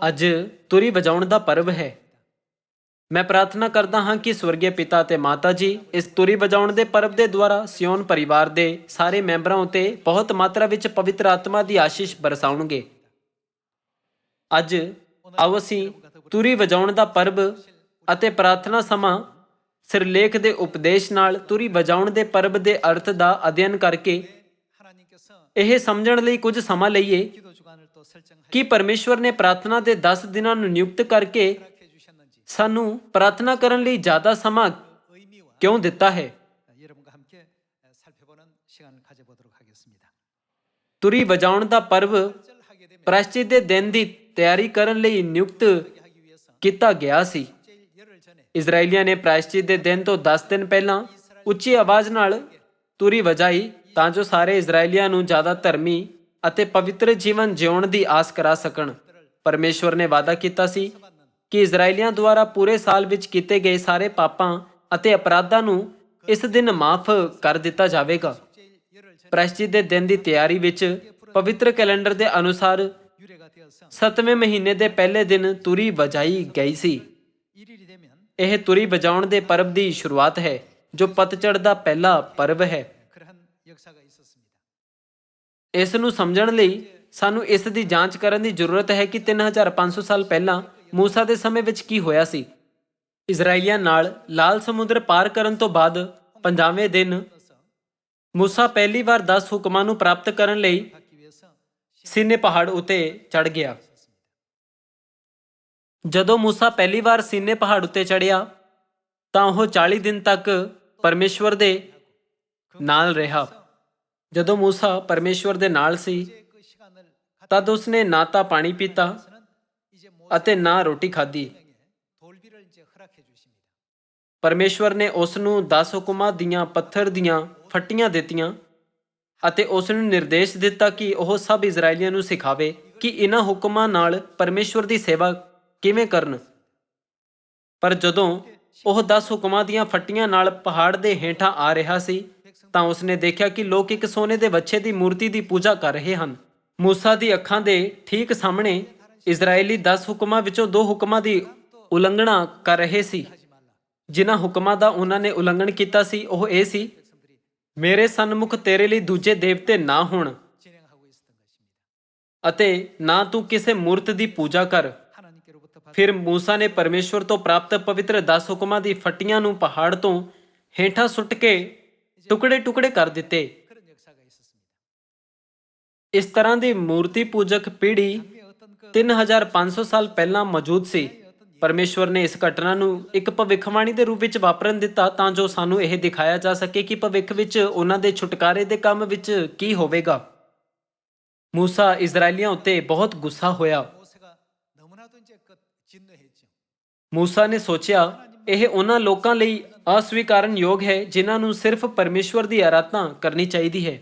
ਅੱਜ ਤੁਰੀ ਵਜਾਉਣ ਦਾ ਪਰਬ ਹੈ। ਮੈਂ ਪ੍ਰਾਰਥਨਾ ਕਰਦਾ ਹਾਂ ਕਿ ਸਵਰਗੀ ਪਿਤਾ ਅਤੇ ਮਾਤਾ ਜੀ ਇਸ ਤੁਰੀ ਵਜਾਉਣ ਦੇ ਪਰਬ ਦੇ ਦੁਆਰਾ ਸਿਓਨ ਪਰਿਵਾਰ ਦੇ ਸਾਰੇ ਮੈਂਬਰਾਂ ਉਤੇ ਬਹੁਤ ਮਾਤਰਾ ਵਿੱਚ ਪਵਿੱਤਰ ਆਤਮਾ ਦੀ ਆਸ਼ੀਸ਼ ਬਰਸਾਉਣਗੇ। ਅੱਜ ਆਓ ਅਸੀਂ ਤੁਰੀ ਵਜਾਉਣ ਦਾ ਪਰਬ ਅਤੇ ਪ੍ਰਾਰਥਨਾ ਸਮਾਂ ਸਿਰਲੇਖ ਦੇ ਉਪਦੇਸ਼ ਨਾਲ ਤੁਰੀ ਵਜਾਉਣ ਦੇ ਪਰਬ ਦੇ ਅਰਥ ਦਾ ਅਧਿਐਨ ਕਰਕੇ ਇਹ ਸਮਝਣ ਲਈ ਕੁਝ ਸਮਾਂ ਲਈਏ ਕਿ ਪਰਮੇਸ਼ਵਰ ਨੇ ਪ੍ਰਾਰਥਨਾ ਦੇ 10 ਦਿਨਾਂ ਨੂੰ ਨਿਯੁਕਤ ਕਰਕੇ ਸਾਨੂੰ ਪ੍ਰਾਰਥਨਾ ਕਰਨ ਲਈ ਜ਼ਿਆਦਾ ਸਮਾਂ ਕਿਉਂ ਦਿੱਤਾ ਹੈ। ਤੁਰੀ ਵਜਾਉਣ ਦਾ ਪਰਬ ਪ੍ਰਾਇਸ਼ਚਿਤ ਦੇ ਦਿਨ ਦੀ ਤਿਆਰੀ ਕਰਨ ਲਈ ਨਿਯੁਕਤ ਕੀਤਾ ਗਿਆ ਸੀ। ਇਜ਼ਰਾਈਲੀਆਂ ਨੇ ਪ੍ਰਾਇਸ਼ਚਿਤ ਦੇ ਦਿਨ ਤੋਂ 10 ਦਿਨ ਪਹਿਲਾਂ ਉੱਚੀ ਆਵਾਜ਼ ਨਾਲ ਤੁਰੀ ਵਜਾਈ ਤਾਂ ਜੋ ਸਾਰੇ ਇਜ਼ਰਾਈਲੀਆਂ ਨੂੰ ਜ਼ਿਆਦਾ ਧਰਮੀ ਅਤੇ ਪਵਿੱਤਰ ਜੀਵਨ ਜਿਉਣ ਦੀ ਆਸ ਕਰਾ ਸਕਣ। ਪਰਮੇਸ਼ਵਰ ਨੇ ਵਾਅਦਾ ਕੀਤਾ ਸੀ ਕਿ ਇਜ਼ਰਾਈਲੀਆਂ ਦੁਆਰਾ ਪੂਰੇ ਸਾਲ ਵਿੱਚ ਕੀਤੇ ਗਏ ਸਾਰੇ ਪਾਪਾਂ ਅਤੇ ਅਪਰਾਧਾਂ ਨੂੰ ਇਸ ਦਿਨ ਮਾਫ ਕਰ ਦਿੱਤਾ ਜਾਵੇਗਾ। ਪ੍ਰਾਇਸ਼ਚਿਤ ਦੇ ਦਿਨ ਦੀ ਤਿਆਰੀ ਵਿੱਚ ਪਵਿੱਤਰ ਕੈਲੰਡਰ ਦੇ ਅਨੁਸਾਰ 7ਵੇਂ ਮਹੀਨੇ ਦੇ ਪਹਿਲੇ ਦਿਨ ਤੁਰੀ ਵਜਾਈ ਗਈ ਸੀ। ਇਹ ਤੁਰੀ ਵਜਾਉਣ ਦੇ ਪਰਬ ਦੀ ਸ਼ੁਰੂਆਤ ਹੈ ਜੋ ਪਤਝੜ ਦਾ ਪਹਿਲਾ ਪਰਬ ਹੈ। ਇਸ ਨੂੰ ਸਮਝਣ ਲਈ ਸਾਨੂੰ ਇਸ ਦੀ ਜਾਂਚ ਕਰਨ ਦੀ ਜ਼ਰੂਰਤ ਹੈ ਕਿ 3500 ਸਾਲ ਪਹਿਲਾਂ ਮੂਸਾ ਦੇ ਸਮੇਂ ਵਿੱਚ ਕੀ ਹੋਇਆ ਸੀ। ਇਜ਼ਰਾਈਲੀਆਂ ਨਾਲ ਲਾਲ ਸਮੁੰਦਰ ਪਾਰ ਕਰਨ ਤੋਂ ਬਾਅਦ 50ਵੇਂ ਦਿਨ ਮੂਸਾ ਪਹਿਲੀ ਵਾਰ 10 ਹੁਕਮਾਂ ਨੂੰ ਪ੍ਰਾਪਤ ਕਰਨ ਲਈ ਸੀਨੇ ਪਹਾੜ ਉਤੇ ਚੜ੍ਹ ਗਿਆ। ਜਦੋਂ ਮੂਸਾ ਪਹਿਲੀ ਵਾਰ ਸੀਨੇ ਪਹਾੜ ਉਤੇ ਚੜ੍ਹਿਆ ਤਾਂ ਉਹ 40 ਦਿਨ ਤੱਕ ਪਰਮੇਸ਼ਵਰ ਦੇ ਨਾਲ ਰਿਹਾ। ਜਦੋਂ ਮੂਸਾ ਪਰਮੇਸ਼ਵਰ ਦੇ ਨਾਲ ਸੀ ਤਦ ਉਸਨੇ ਨਾ ਤਾਂ ਪਾਣੀ ਪੀਤਾ ਅਤੇ ਨਾ ਰੋਟੀ ਖਾਧੀ। ਪਰਮੇਸ਼ਵਰ ਨੇ ਉਸ ਨੂੰ 10 ਹੁਕਮਾਂ ਦੀਆਂ ਪੱਥਰ ਦੀਆਂ ਫੱਟੀਆਂ ਦਿੱਤੀਆਂ ਅਤੇ ਉਸ ਨੂੰ ਨਿਰਦੇਸ਼ ਦਿੱਤਾ ਕਿ ਉਹ ਸਭ ਇਜ਼ਰਾਈਲੀਆਂ ਨੂੰ ਸਿਖਾਵੇ ਕਿ ਇਹਨਾਂ ਹੁਕਮਾਂ ਨਾਲ ਪਰਮੇਸ਼ਵਰ ਦੀ ਸੇਵਾ ਕਿਵੇਂ ਕਰਨ। ਪਰ ਜਦੋਂ ਉਹ 10 ਹੁਕਮਾਂ ਦੀਆਂ ਫੱਟੀਆਂ ਨਾਲ ਪਹਾੜ ਦੇ ਹੇਠਾਂ ਆ ਰਿਹਾ ਸੀ ਤਾਂ ਉਸਨੇ ਦੇਖਿਆ ਕਿ ਲੋਕ ਇੱਕ ਸੋਨੇ ਦੇ ਵੱਛੇ ਦੀ ਮੂਰਤੀ ਦੀ ਪੂਜਾ ਕਰ ਰਹੇ ਹਨ। ਮੂਸਾ ਦੀ ਅੱਖਾਂ ਦੇ ਠੀਕ ਸਾਹਮਣੇ ਇਜ਼ਰਾਈਲੀ 10 ਹੁਕਮਾਂ ਵਿੱਚੋਂ 2 ਹੁਕਮਾਂ ਦੀ ਉਲੰਘਣਾ ਕਰ ਰਹੇ ਸੀ। ਜਿਨ੍ਹਾਂ ਹੁਕਮਾਂ ਦਾ ਉਹਨਾਂ ਨੇ ਉਲੰਘਣ ਕੀਤਾ ਸੀ ਉਹ ਇਹ ਸੀ, ਮੇਰੇ ਸਨਮੁਖ ਤੇਰੇ ਲਈ ਦੂਜੇ ਦੇਵਤੇ ਨਾ ਹੋਣ ਅਤੇ ਨਾ ਤੂੰ ਕਿਸੇ ਮੂਰਤ ਦੀ ਪੂਜਾ ਕਰ। ਫਿਰ ਮੂਸਾ ਨੇ ਪਰਮੇਸ਼ਵਰ ਤੋਂ ਪ੍ਰਾਪਤ ਪਵਿੱਤਰ 10 ਹੁਕਮਾਂ ਦੀ ਫੱਟੀਆਂ ਨੂੰ ਪਹਾੜ ਤੋਂ ਹੇਠਾਂ ਸੁੱਟ ਕੇ ਟੁਕੜੇ ਟੁਕੜੇ ਕਰ ਦਿੱਤੇ। ਇਸ ਤਰ੍ਹਾਂ ਦੀ ਮੂਰਤੀ ਪੂਜਕ ਪੀੜ੍ਹੀ 3500 ਸਾਲ ਪਹਿਲਾਂ ਮੌਜੂਦ ਸੀ। ਪਰਮੇਸ਼ਵਰ ਨੇ ਇਸ ਘਟਨਾ ਨੂੰ ਇੱਕ ਭਵਿੱਖਬਾਣੀ ਦੇ ਰੂਪ ਵਿੱਚ ਵਾਪਰਨ ਦਿੱਤਾ ਤਾਂ ਜੋ ਸਾਨੂੰ ਇਹ ਦਿਖਾਇਆ ਜਾ ਸਕੇ ਕਿ ਭਵਿੱਖ ਵਿੱਚ ਉਹਨਾਂ ਦੇ ਛੁਟਕਾਰੇ ਦੇ ਕੰਮ ਵਿੱਚ ਕੀ ਹੋਵੇਗਾ। ਮੂਸਾ ਇਜ਼ਰਾਈਲੀਆਂ ਉੱਤੇ ਬਹੁਤ ਗੁੱਸਾ ਹੋਇਆ। ਮੂਸਾ ਨੇ ਸੋਚਿਆ ਇਹ ਉਹਨਾਂ ਲੋਕਾਂ ਲਈ ਅਸਵੀਕਾਰਨਯੋਗ ਹੈ ਜਿਨ੍ਹਾਂ ਨੂੰ ਸਿਰਫ ਪਰਮੇਸ਼ਵਰ ਦੀ ਆਰਾਧਨਾ ਕਰਨੀ ਚਾਹੀਦੀ ਹੈ।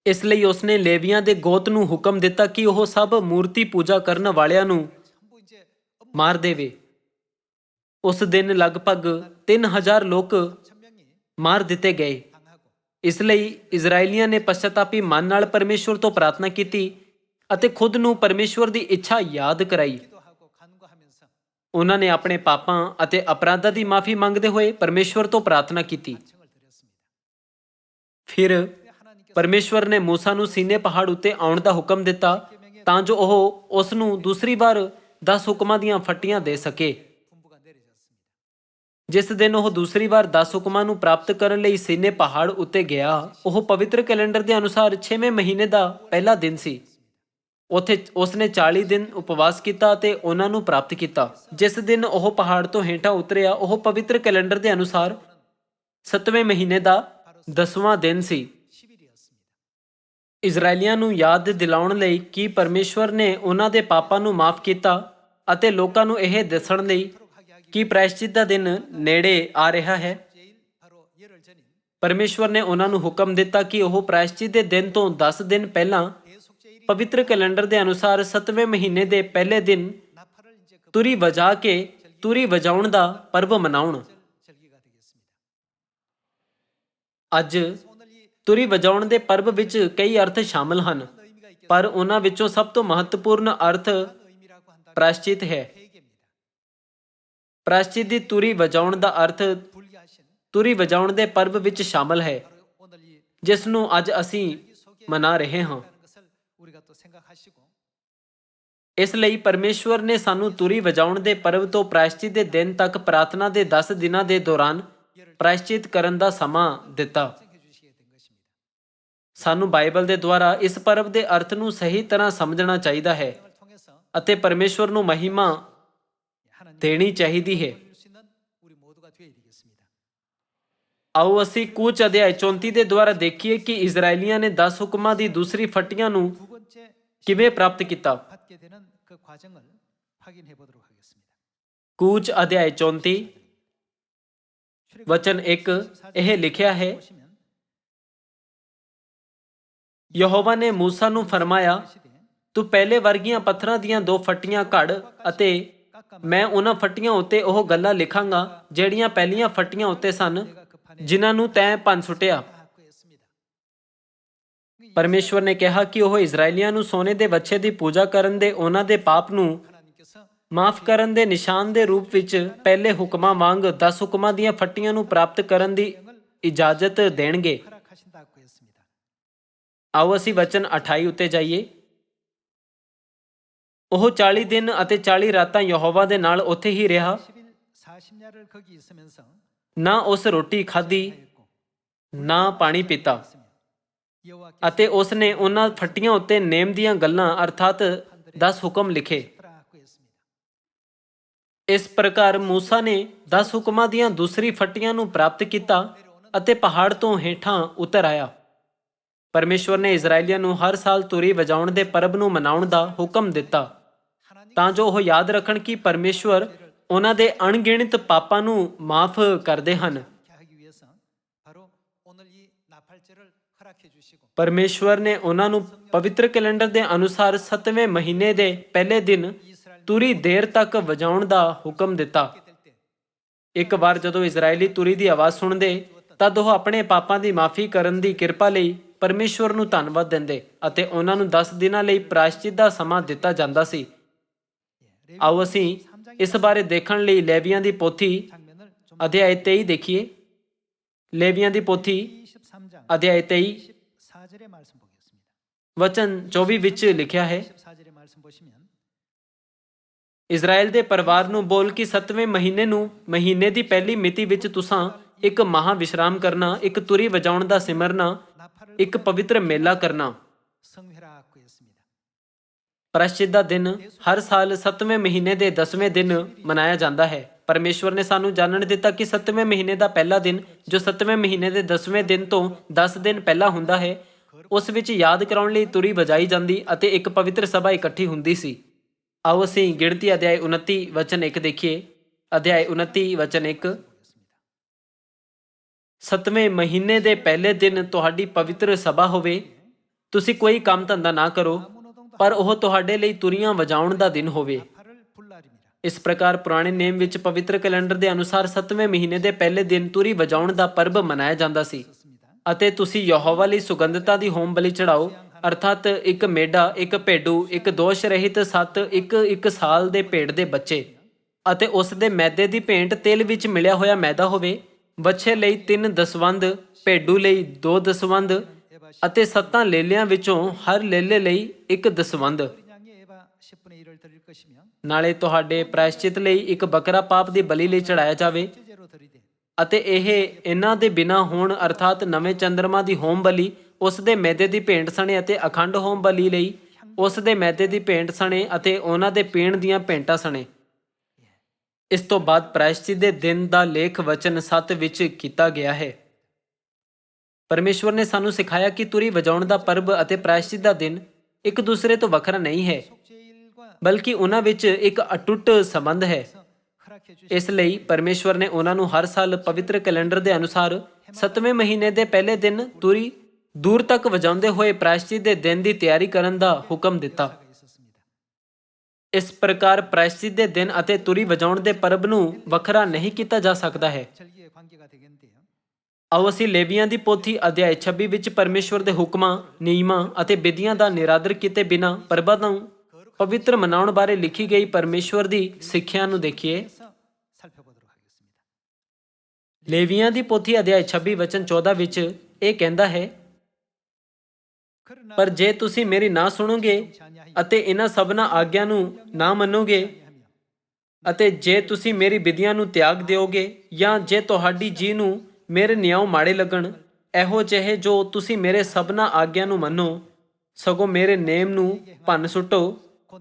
ਇਸ ਲਈ ਉਸਨੇ ਲੇਵੀਆਂ ਦੇ ਗੋਤ ਨੂੰ ਹੁਕਮ ਦਿੱਤਾ ਕਿ ਉਹ ਸਭ ਮੂਰਤੀ ਪੂਜਾ ਕਰਨ ਵਾਲਿਆਂ ਨੂੰ ਮਾਰ ਦੇਵੇ। ਉਸ ਦਿਨ ਲਗਭਗ 3000 ਲੋਕ ਮਾਰ ਦਿੱਤੇ ਗਏ। ਇਸ ਲਈ ਇਜ਼ਰਾਈਲੀਆਂ ਨੇ ਪਛਤਾਪੀ ਮਨ ਨਾਲ ਪਰਮੇਸ਼ਵਰ ਤੋਂ ਪ੍ਰਾਰਥਨਾ ਕੀਤੀ ਅਤੇ ਖੁਦ ਨੂੰ ਪਰਮੇਸ਼ਵਰ ਦੀ ਇੱਛਾ ਯਾਦ ਕਰਾਈ। ਉਹਨਾਂ ਨੇ ਆਪਣੇ ਪਾਪਾਂ ਅਤੇ ਅਪਰਾਧਾਂ ਦੀ ਮਾਫੀ ਮੰਗਦੇ ਹੋਏ ਪਰਮੇਸ਼ਵਰ ਤੋਂ ਪ੍ਰਾਰਥਨਾ ਕੀਤੀ। ਫਿਰ ਪਰਮੇਸ਼ਵਰ ਨੇ ਮੂਸਾ ਨੂੰ ਸੀਨੇ ਪਹਾੜ ਉੱਤੇ ਆਉਣ ਦਾ ਹੁਕਮ ਦਿੱਤਾ ਤਾਂ ਜੋ ਉਹ ਉਸ ਨੂੰ ਦੂਸਰੀ ਵਾਰ 10 ਹੁਕਮਾਂ ਦੀਆਂ ਫੱਟੀਆਂ ਦੇ ਸਕੇ। ਜਿਸ ਦਿਨ ਉਹ ਦੂਸਰੀ ਵਾਰ 10 ਹੁਕਮਾਂ ਨੂੰ ਪ੍ਰਾਪਤ ਕਰਨ ਲਈ ਸੀਨੇ ਪਹਾੜ ਉੱਤੇ ਗਿਆ ਉਹ ਪਵਿੱਤਰ ਕੈਲੰਡਰ ਦੇ ਅਨੁਸਾਰ 6ਵੇਂ ਮਹੀਨੇ ਦਾ ਪਹਿਲਾ ਦਿਨ ਸੀ। ਉੱਥੇ ਉਸਨੇ 40 ਦਿਨ ਉਪਵਾਸ ਕੀਤਾ ਅਤੇ ਉਹਨਾਂ ਨੂੰ ਪ੍ਰਾਪਤ ਕੀਤਾ। ਜਿਸ ਦਿਨ ਉਹ ਪਹਾੜ ਤੋਂ ਹੇਠਾਂ ਉਤਰਿਆ ਉਹ ਪਵਿੱਤਰ ਕੈਲੰਡਰ ਦੇ ਅਨੁਸਾਰ 7ਵੇਂ ਮਹੀਨੇ ਦਾ 10ਵਾਂ ਦਿਨ ਸੀ। ਇਜ਼ਰਾਈਲੀਆਂ ਨੂੰ ਯਾਦ ਦਿਲਾਉਣ ਲਈ ਕਿ ਪਰਮੇਸ਼ਵਰ ਨੇ ਉਹਨਾਂ ਦੇ ਪਾਪਾਂ ਨੂੰ ਮਾਫ ਕੀਤਾ ਅਤੇ ਲੋਕਾਂ ਨੂੰ ਇਹ ਦੱਸਣ ਲਈ ਕਿ ਪ੍ਰਾਇਸ਼ਚਿਤ ਦਾ ਦਿਨ ਨੇੜੇ ਆ ਰਿਹਾ ਹੈ, ਪਰਮੇਸ਼ਵਰ ਨੇ ਉਹਨਾਂ ਨੂੰ ਹੁਕਮ ਦਿੱਤਾ ਕਿ ਉਹ ਪ੍ਰਾਇਸ਼ਚਿਤ ਦੇ ਦਿਨ ਤੋਂ 10 ਦਿਨ ਪਹਿਲਾਂ ਪਵਿੱਤਰ ਕੈਲੰਡਰ ਦੇ ਅਨੁਸਾਰ 7ਵੇਂ ਮਹੀਨੇ ਦੇ ਪਹਿਲੇ ਦਿਨ ਤੁਰੀ ਵਜਾ ਕੇ ਤੁਰੀ ਵਜਾਉਣ ਦਾ ਪਰਬ ਮਨਾਉਣ। ਅੱਜ ਤੁਰੀ ਵਜਾਉਣ ਦੇ ਪਰਬ ਵਿੱਚ ਕਈ ਅਰਥ ਸ਼ਾਮਲ ਹਨ, ਪਰ ਉਹਨਾਂ ਵਿੱਚੋਂ ਸਭ ਤੋਂ ਮਹੱਤਵਪੂਰਨ ਅਰਥ ਪ੍ਰਾਇਸ਼ਚਿਤ ਹੈ। ਪ੍ਰਾਇਸ਼ਚਿਤ ਦੀ ਤੁਰੀ ਵਜਾਉਣ ਦਾ ਅਰਥ ਤੁਰੀ ਵਜਾਉਣ ਦੇ ਪਰਬ ਵਿੱਚ ਸ਼ਾਮਲ ਹੈ, ਜਿਸ ਨੂੰ ਅੱਜ ਅਸੀਂ ਮਨਾ ਰਹੇ ਹਾਂ। ਇਸ ਲਈ ਪਰਮੇਸ਼ਵਰ ਨੇ ਸਾਨੂੰ ਤੁਰੀ ਵਜਾਉਣ ਦੇ ਪਰਬ ਤੋਂ ਪ੍ਰਾਇਸ਼ਚਿਤ ਦੇ ਦਿਨ ਤੱਕ ਪ੍ਰਾਰਥਨਾ ਦੇ 10 ਦਿਨਾਂ ਦੇ ਦੌਰਾਨ ਪ੍ਰਾਇਸ਼ਚਿਤ ਕਰਨ ਦਾ ਸਮਾਂ ਦਿੱਤਾ। ਸਾਨੂੰ ਬਾਈਬਲ ਦੇ ਦੁਆਰਾ ਇਸ ਪਰਬ ਦੇ ਅਰਥ ਨੂੰ ਸਹੀ ਤਰ੍ਹਾਂ ਸਮਝਣਾ ਚਾਹੀਦਾ ਹੈ ਅਤੇ ਪਰਮੇਸ਼ਵਰ ਨੂੰ ਮਹਿਮਾ ਦੇਣੀ ਚਾਹੀਦੀ ਹੈ। ਆਓ ਅਸੀਂ ਕੂਚ ਅਧਿਆਇ 34 ਦੇ ਦੁਆਰਾ ਦੇਖੀਏ ਕਿ ਇਜ਼ਰਾਈਲੀਆਂ ਨੇ 10 ਹੁਕਮਾਂ ਦੀ ਦੂਸਰੀ ਫੱਟੀਆਂ ਨੂੰ ਕਿਵੇਂ ਪ੍ਰਾਪਤ ਕੀਤਾ। ਕੂਚ ਅਧਿਆਇ 34 ਵਚਨ 1 ਇਹ ਲਿਖਿਆ ਹੈ, ਯਹੋਵਾ ਨੇ ਮੂਸਾ ਨੂੰ ਫਰਮਾਇਆ, ਤੂੰ ਪਹਿਲੇ ਵਰਗੀਆਂ ਪੱਥਰਾਂ ਦੀਆਂ 2 ਫੱਟੀਆਂ ਘੜ ਅਤੇ ਮੈਂ ਉਹਨਾਂ ਫੱਟੀਆਂ ਉੱਤੇ ਉਹ ਗੱਲਾਂ ਲਿਖਾਂਗਾ ਜਿਹੜੀਆਂ ਪਹਿਲੀਆਂ ਫੱਟੀਆਂ ਉੱਤੇ ਸਨ, ਜਿਨ੍ਹਾਂ ਨੂੰ ਤੈਂ ਭੰਨ ਸੁੱਟਿਆ। ਪਰਮੇਸ਼ਵਰ ਨੇ ਕਿਹਾ ਕਿ ਉਹ ਇਜ਼ਰਾਈਲੀਆਂ ਨੂੰ ਸੋਨੇ ਦੇ ਵੱਛੇ ਦੀ ਪੂਜਾ ਕਰਨ ਦੇ ਉਹਨਾਂ ਦੇ ਪਾਪ ਨੂੰ ਮਾਫ ਕਰਨ ਦੇ ਨਿਸ਼ਾਨ ਦੇ ਰੂਪ ਵਿੱਚ ਪਹਿਲੇ ਹੁਕਮਾਂ ਵਾਂਗ 10 ਹੁਕਮਾਂ ਦੀਆਂ ਫੱਟੀਆਂ ਨੂੰ ਪ੍ਰਾਪਤ ਕਰਨ ਦੀ ਇਜਾਜ਼ਤ ਦੇਣਗੇ। ਆਓ ਅਸੀਂ ਵਚਨ 28 ਉੱਤੇ ਜਾਈਏ। ਉਹ 40 ਦਿਨ ਅਤੇ 40 ਰਾਤਾਂ ਯਹੋਵਾ ਦੇ ਨਾਲ ਉੱਥੇ ਹੀ ਰਿਹਾ, ਨਾ ਉਸ ਰੋਟੀ ਖਾਧੀ ਨਾ ਪਾਣੀ ਪੀਤਾ, ਅਤੇ ਉਸ ਨੇ ਉਹਨਾਂ ਫੱਟੀਆਂ ਉੱਤੇ ਨੇਮ ਦੀਆਂ ਗੱਲਾਂ ਅਰਥਾਤ 10 ਹੁਕਮ ਲਿਖੇ। ਇਸ ਪ੍ਰਕਾਰ ਮੂਸਾ ਨੇ 10 ਹੁਕਮਾਂ ਦੀਆਂ ਦੂਸਰੀ ਫੱਟੀਆਂ ਨੂੰ ਪ੍ਰਾਪਤ ਕੀਤਾ ਅਤੇ ਪਹਾੜ ਤੋਂ ਹੇਠਾਂ ਉਤਰ ਆਇਆ। ਪਰਮੇਸ਼ਵਰ ਨੇ ਇਜ਼ਰਾਈਲੀਆਂ ਨੂੰ ਹਰ ਸਾਲ ਤੁਰੀ ਵਜਾਉਣ ਦੇ ਪਰਬ ਨੂੰ ਮਨਾਉਣ ਦਾ ਹੁਕਮ ਦਿੱਤਾ, ਤਾਂ ਜੋ ਉਹ ਯਾਦ ਰੱਖਣ ਕਿ ਪਰਮੇਸ਼ਵਰ ਉਹਨਾਂ ਦੇ ਅਣਗਿਣਤ ਪਾਪਾਂ ਨੂੰ ਮਾਫ ਕਰਦੇ ਹਨ। ਪਰਮੇਸ਼ਵਰ ਨੇ ਉਹਨਾਂ ਨੂੰ ਪਵਿੱਤਰ ਕੈਲੰਡਰ ਦੇ ਅਨੁਸਾਰ 7ਵੇਂ ਮਹੀਨੇ ਦੇ ਪਹਿਲੇ ਦਿਨ ਤੁਰੀ ਦੇਰ ਤੱਕ ਵਜਾਉਣ ਦਾ ਹੁਕਮ ਦਿੱਤਾ। ਇੱਕ ਵਾਰ ਜਦੋਂ ਇਜ਼ਰਾਈਲੀ ਤੁਰੀ ਦੀ ਆਵਾਜ਼ ਸੁਣਦੇ ਤਦ ਉਹ ਆਪਣੇ ਪਾਪਾਂ ਦੀ ਮਾਫੀ ਕਰਨ ਦੀ ਕਿਰਪਾ ਲਈ ਪਰਮੇਸ਼ਵਰ ਨੂੰ ਧੰਨਵਾਦ ਦਿੰਦੇ ਅਤੇ ਉਹਨਾਂ ਨੂੰ 10 ਦਿਨਾਂ ਲਈ ਪ੍ਰਾਇਸ਼ਚਿਤ ਦਾ ਸਮਾਂ ਦਿੱਤਾ ਜਾਂਦਾ ਸੀ। ਆਓ ਅਸੀਂ ਇਸ ਬਾਰੇ ਦੇਖਣ ਲਈ ਲੇਵੀਆਂ ਦੀ ਪੋਥੀ ਅਧਿਆਇ 23 ਦੇਖੀਏ। ਲੇਵੀਆਂ ਦੀ ਪੋਥੀ ਅਧਿਆਇ 23 ਵਚਨ 24 ਵਿੱਚ ਲਿਖਿਆ ਹੈ, ਇਜ਼ਰਾਈਲ ਦੇ ਪਰਿਵਾਰ ਨੂੰ ਬੋਲ ਕਿ 7ਵੇਂ ਮਹੀਨੇ ਨੂੰ ਮਹੀਨੇ ਦੀ ਪਹਿਲੀ ਮਿਤੀ ਵਿੱਚ ਤੁਸਾਂ ਇੱਕ ਮਹਾ ਵਿਸ਼ਰਾਮ ਕਰਨਾ, ਇੱਕ ਤੁਰੀ ਵਜਾਉਣ ਦਾ ਸਿਮਰਨਾ, ਇੱਕ ਪਵਿੱਤਰ ਮੇਲਾ ਕਰਨਾ। ਪ੍ਰਾਇਸ਼ਚਿਤ ਦਾ ਦਿਨ ਹਰ ਸਾਲ 7ਵੇਂ ਮਹੀਨੇ ਦੇ 10ਵੇਂ ਦਿਨ ਮਨਾਇਆ ਜਾਂਦਾ ਹੈ। ਪਰਮੇਸ਼ਵਰ ਨੇ ਸਾਨੂੰ ਜਾਣਨ ਦਿੱਤਾ ਕਿ 7ਵੇਂ ਮਹੀਨੇ ਦਾ ਪਹਿਲਾ ਦਿਨ, ਜੋ 7ਵੇਂ ਮਹੀਨੇ ਦੇ 10ਵੇਂ ਦਿਨ ਤੋਂ 10 ਦਿਨ ਪਹਿਲਾਂ ਹੁੰਦਾ ਹੈ, ਉਸ ਵਿੱਚ ਯਾਦ ਕਰਾਉਣ ਲਈ ਤੁਰੀ ਵਜਾਈ ਜਾਂਦੀ ਅਤੇ ਇੱਕ ਪਵਿੱਤਰ ਸਭਾ ਇਕੱਠੀ ਹੁੰਦੀ ਸੀ। ਆਓ ਅਸੀਂ ਗਿਣਤੀ ਅਧਿਆਇ 29 ਵਚਨ 1 ਦੇਖੀਏ। ਅਧਿਆਇ 29 ਵਚਨ 1, 7ਵੇਂ ਮਹੀਨੇ ਦੇ ਪਹਿਲੇ ਦਿਨ ਤੁਹਾਡੀ ਪਵਿੱਤਰ ਸਭਾ ਹੋਵੇ, ਤੁਸੀਂ ਕੋਈ ਕੰਮ ਧੰਦਾ ਨਾ ਕਰੋ, ਪਰ ਉਹ ਤੁਹਾਡੇ ਲਈ ਤੁਰੀਆਂ ਵਜਾਉਣ ਦਾ ਦਿਨ ਹੋਵੇ। ਇਸ ਪ੍ਰਕਾਰ ਪੁਰਾਣੇ ਨੇਮ ਵਿੱਚ ਪਵਿੱਤਰ ਕੈਲੰਡਰ ਦੇ ਅਨੁਸਾਰ 7ਵੇਂ ਮਹੀਨੇ ਦੇ ਪਹਿਲੇ ਦਿਨ ਤੁਰੀ ਵਜਾਉਣ ਦਾ ਪਰਬ ਮਨਾਇਆ ਜਾਂਦਾ ਸੀ ਅਤੇ ਤੁਸੀਂ ਯਹੋਵਾ ਲਈ ਸੁਗੰਧਤਾ ਦੀ ਹੋਮ ਬਲੀ ਚੜਾਓ, ਅਰਥਾਤ ਇੱਕ ਮੇਢਾ, ਇੱਕ ਭੇਡੂ, ਇੱਕ ਦੋਸ਼ ਰਹਿਤ 7 ਇੱਕ ਸਾਲ ਦੇ ਭੇਡ ਦੇ ਬੱਚੇ, ਅਤੇ ਉਸ ਦੇ ਮੈਦੇ ਦੀ ਭੇਂਟ ਤੇਲ ਵਿੱਚ ਮਿਲਿਆ ਹੋਇਆ ਮੈਦਾ ਹੋਵੇ। ਵੱਛੇ ਲਈ 3 ਦਸਵੰਧ, ਭੇਡੂ ਲਈ 2 ਦਸਵੰਧ ਅਤੇ 7 ਲੇਲਿਆਂ ਵਿੱਚੋਂ ਹਰ ਲੇਲੇ ਲਈ 1 ਦਸਵੰਧ। ਨਾਲੇ ਤੁਹਾਡੇ ਪ੍ਰਾਇਸ਼ਚਿਤ ਲਈ ਇੱਕ ਬੱਕਰਾ ਪਾਪ ਦੀ ਬਲੀ ਲਈ ਚੜਾਇਆ ਜਾਵੇ, ਅਤੇ ਇਹ ਇਹਨਾਂ ਦੇ ਬਿਨਾਂ ਹੋਣ, ਅਰਥਾਤ ਨਵੇਂ ਚੰਦਰਮਾ ਦੀ ਹੋਮ ਬਲੀ, ਉਸ ਦੇ ਮੈਦੇ ਦੀ ਭੇਂਟ ਸਣੇ ਅਤੇ ਅਖੰਡ ਹੋਮ ਬਲੀ ਲਈ ਉਸ ਦੇ ਮੈਦੇ ਦੀ ਭੇਂਟ ਸਣੇ ਅਤੇ ਉਹਨਾਂ ਦੇ ਪੀਣ ਦੀਆਂ ਭੇਂਟਾਂ ਸਣੇ। ਇਸ ਤੋਂ ਬਾਅਦ ਪ੍ਰਾਇਸ਼ਚਿਤ ਦੇ ਦਿਨ ਦਾ ਲੇਖ ਵਚਨ 7 ਵਿੱਚ ਕੀਤਾ ਗਿਆ ਹੈ। ਪਰਮੇਸ਼ਵਰ ਨੇ ਸਾਨੂੰ ਸਿਖਾਇਆ ਕਿ ਤੁਰੀ ਵਜਾਉਣ ਦਾ ਪਰਬ ਅਤੇ ਪ੍ਰਾਇਸ਼ਚਿਤ ਦਾ ਦਿਨ ਇੱਕ ਦੂਸਰੇ ਤੋਂ ਵੱਖਰਾ ਨਹੀਂ ਹੈ, ਬਲਕਿ ਉਹਨਾਂ ਵਿੱਚ ਇੱਕ ਅਟੁੱਟ ਸੰਬੰਧ ਹੈ। ਇਸ ਲਈ ਪਰਮੇਸ਼ਵਰ ਨੇ ਉਹਨਾਂ ਨੂੰ ਹਰ ਸਾਲ ਪਵਿੱਤਰ ਕੈਲੰਡਰ ਦੇ ਅਨੁਸਾਰ 7ਵੇਂ ਮਹੀਨੇ ਦੇ ਪਹਿਲੇ ਦਿਨ ਤੁਰੀ ਦੂਰ ਤੱਕ ਵਜਾਉਂਦੇ ਹੋਏ ਪ੍ਰਾਇਸ਼ਚਿਤ ਦੇ ਦਿਨ ਦੀ ਤਿਆਰੀ ਕਰਨ ਦਾ ਹੁਕਮ ਦਿੱਤਾ। ਇਸ ਪ੍ਰਕਾਰ ਪ੍ਰਾਇਸ਼ਚਿਤ ਦੇ ਦਿਨ ਅਤੇ ਤੁਰੀ ਵਜਾਉਣ ਦੇ ਪਰਬ ਨੂੰ ਵੱਖਰਾ ਨਹੀਂ ਕੀਤਾ ਜਾ ਸਕਦਾ ਹੈ। ਆਓ ਅਸੀਂ ਲੇਵੀਆਂ ਦੀ ਪੋਥੀ ਅਧਿਆਇ 26 ਵਿੱਚ ਪਰਮੇਸ਼ਵਰ ਦੇ ਹੁਕਮਾਂ, ਨਿਯਮਾਂ ਅਤੇ ਵਿਧੀਆਂ ਦਾ ਨਿਰਾਦਰ ਕੀਤੇ ਬਿਨਾਂ ਪਰਬਾਂ ਨੂੰ ਪਵਿੱਤਰ ਮਨਾਉਣ ਬਾਰੇ ਲਿਖੀ ਗਈ ਪਰਮੇਸ਼ਵਰ ਦੀ ਸਿੱਖਿਆ ਨੂੰ ਦੇਖੀਏ। ਲੇਵੀਆਂ ਦੀ ਪੋਥੀ ਅਧਿਆਇ 26 ਵਚਨ 14 ਵਿੱਚ ਇਹ ਕਹਿੰਦਾ ਹੈ, ਪਰ ਜੇ ਤੁਸੀਂ ਮੇਰੀ ਨਾ ਸੁਣੋਗੇ ਅਤੇ ਇਹਨਾਂ ਸਭਨਾਂ ਆਗਿਆ ਨੂੰ ਨਾ ਮੰਨੋਗੇ ਅਤੇ ਜੇ ਤੁਸੀਂ ਮੇਰੀ ਵਿਧੀਆਂ ਨੂੰ ਤਿਆਗ ਦਿਓਗੇ ਜਾਂ ਜੇ ਤੁਹਾਡੀ ਜੀ ਨੂੰ ਮੇਰੇ ਨਿਯਮ ਮਾੜੇ ਲੱਗਣ, ਇਹੋ ਜਿਹੇ ਜੋ ਤੁਸੀਂ ਮੇਰੇ ਸਭਨਾਂ ਆਗਿਆ ਨੂੰ ਮੰਨੋ, ਸਗੋਂ ਮੇਰੇ ਨੇਮ ਨੂੰ ਭੰਨ ਸੁੱਟੋ,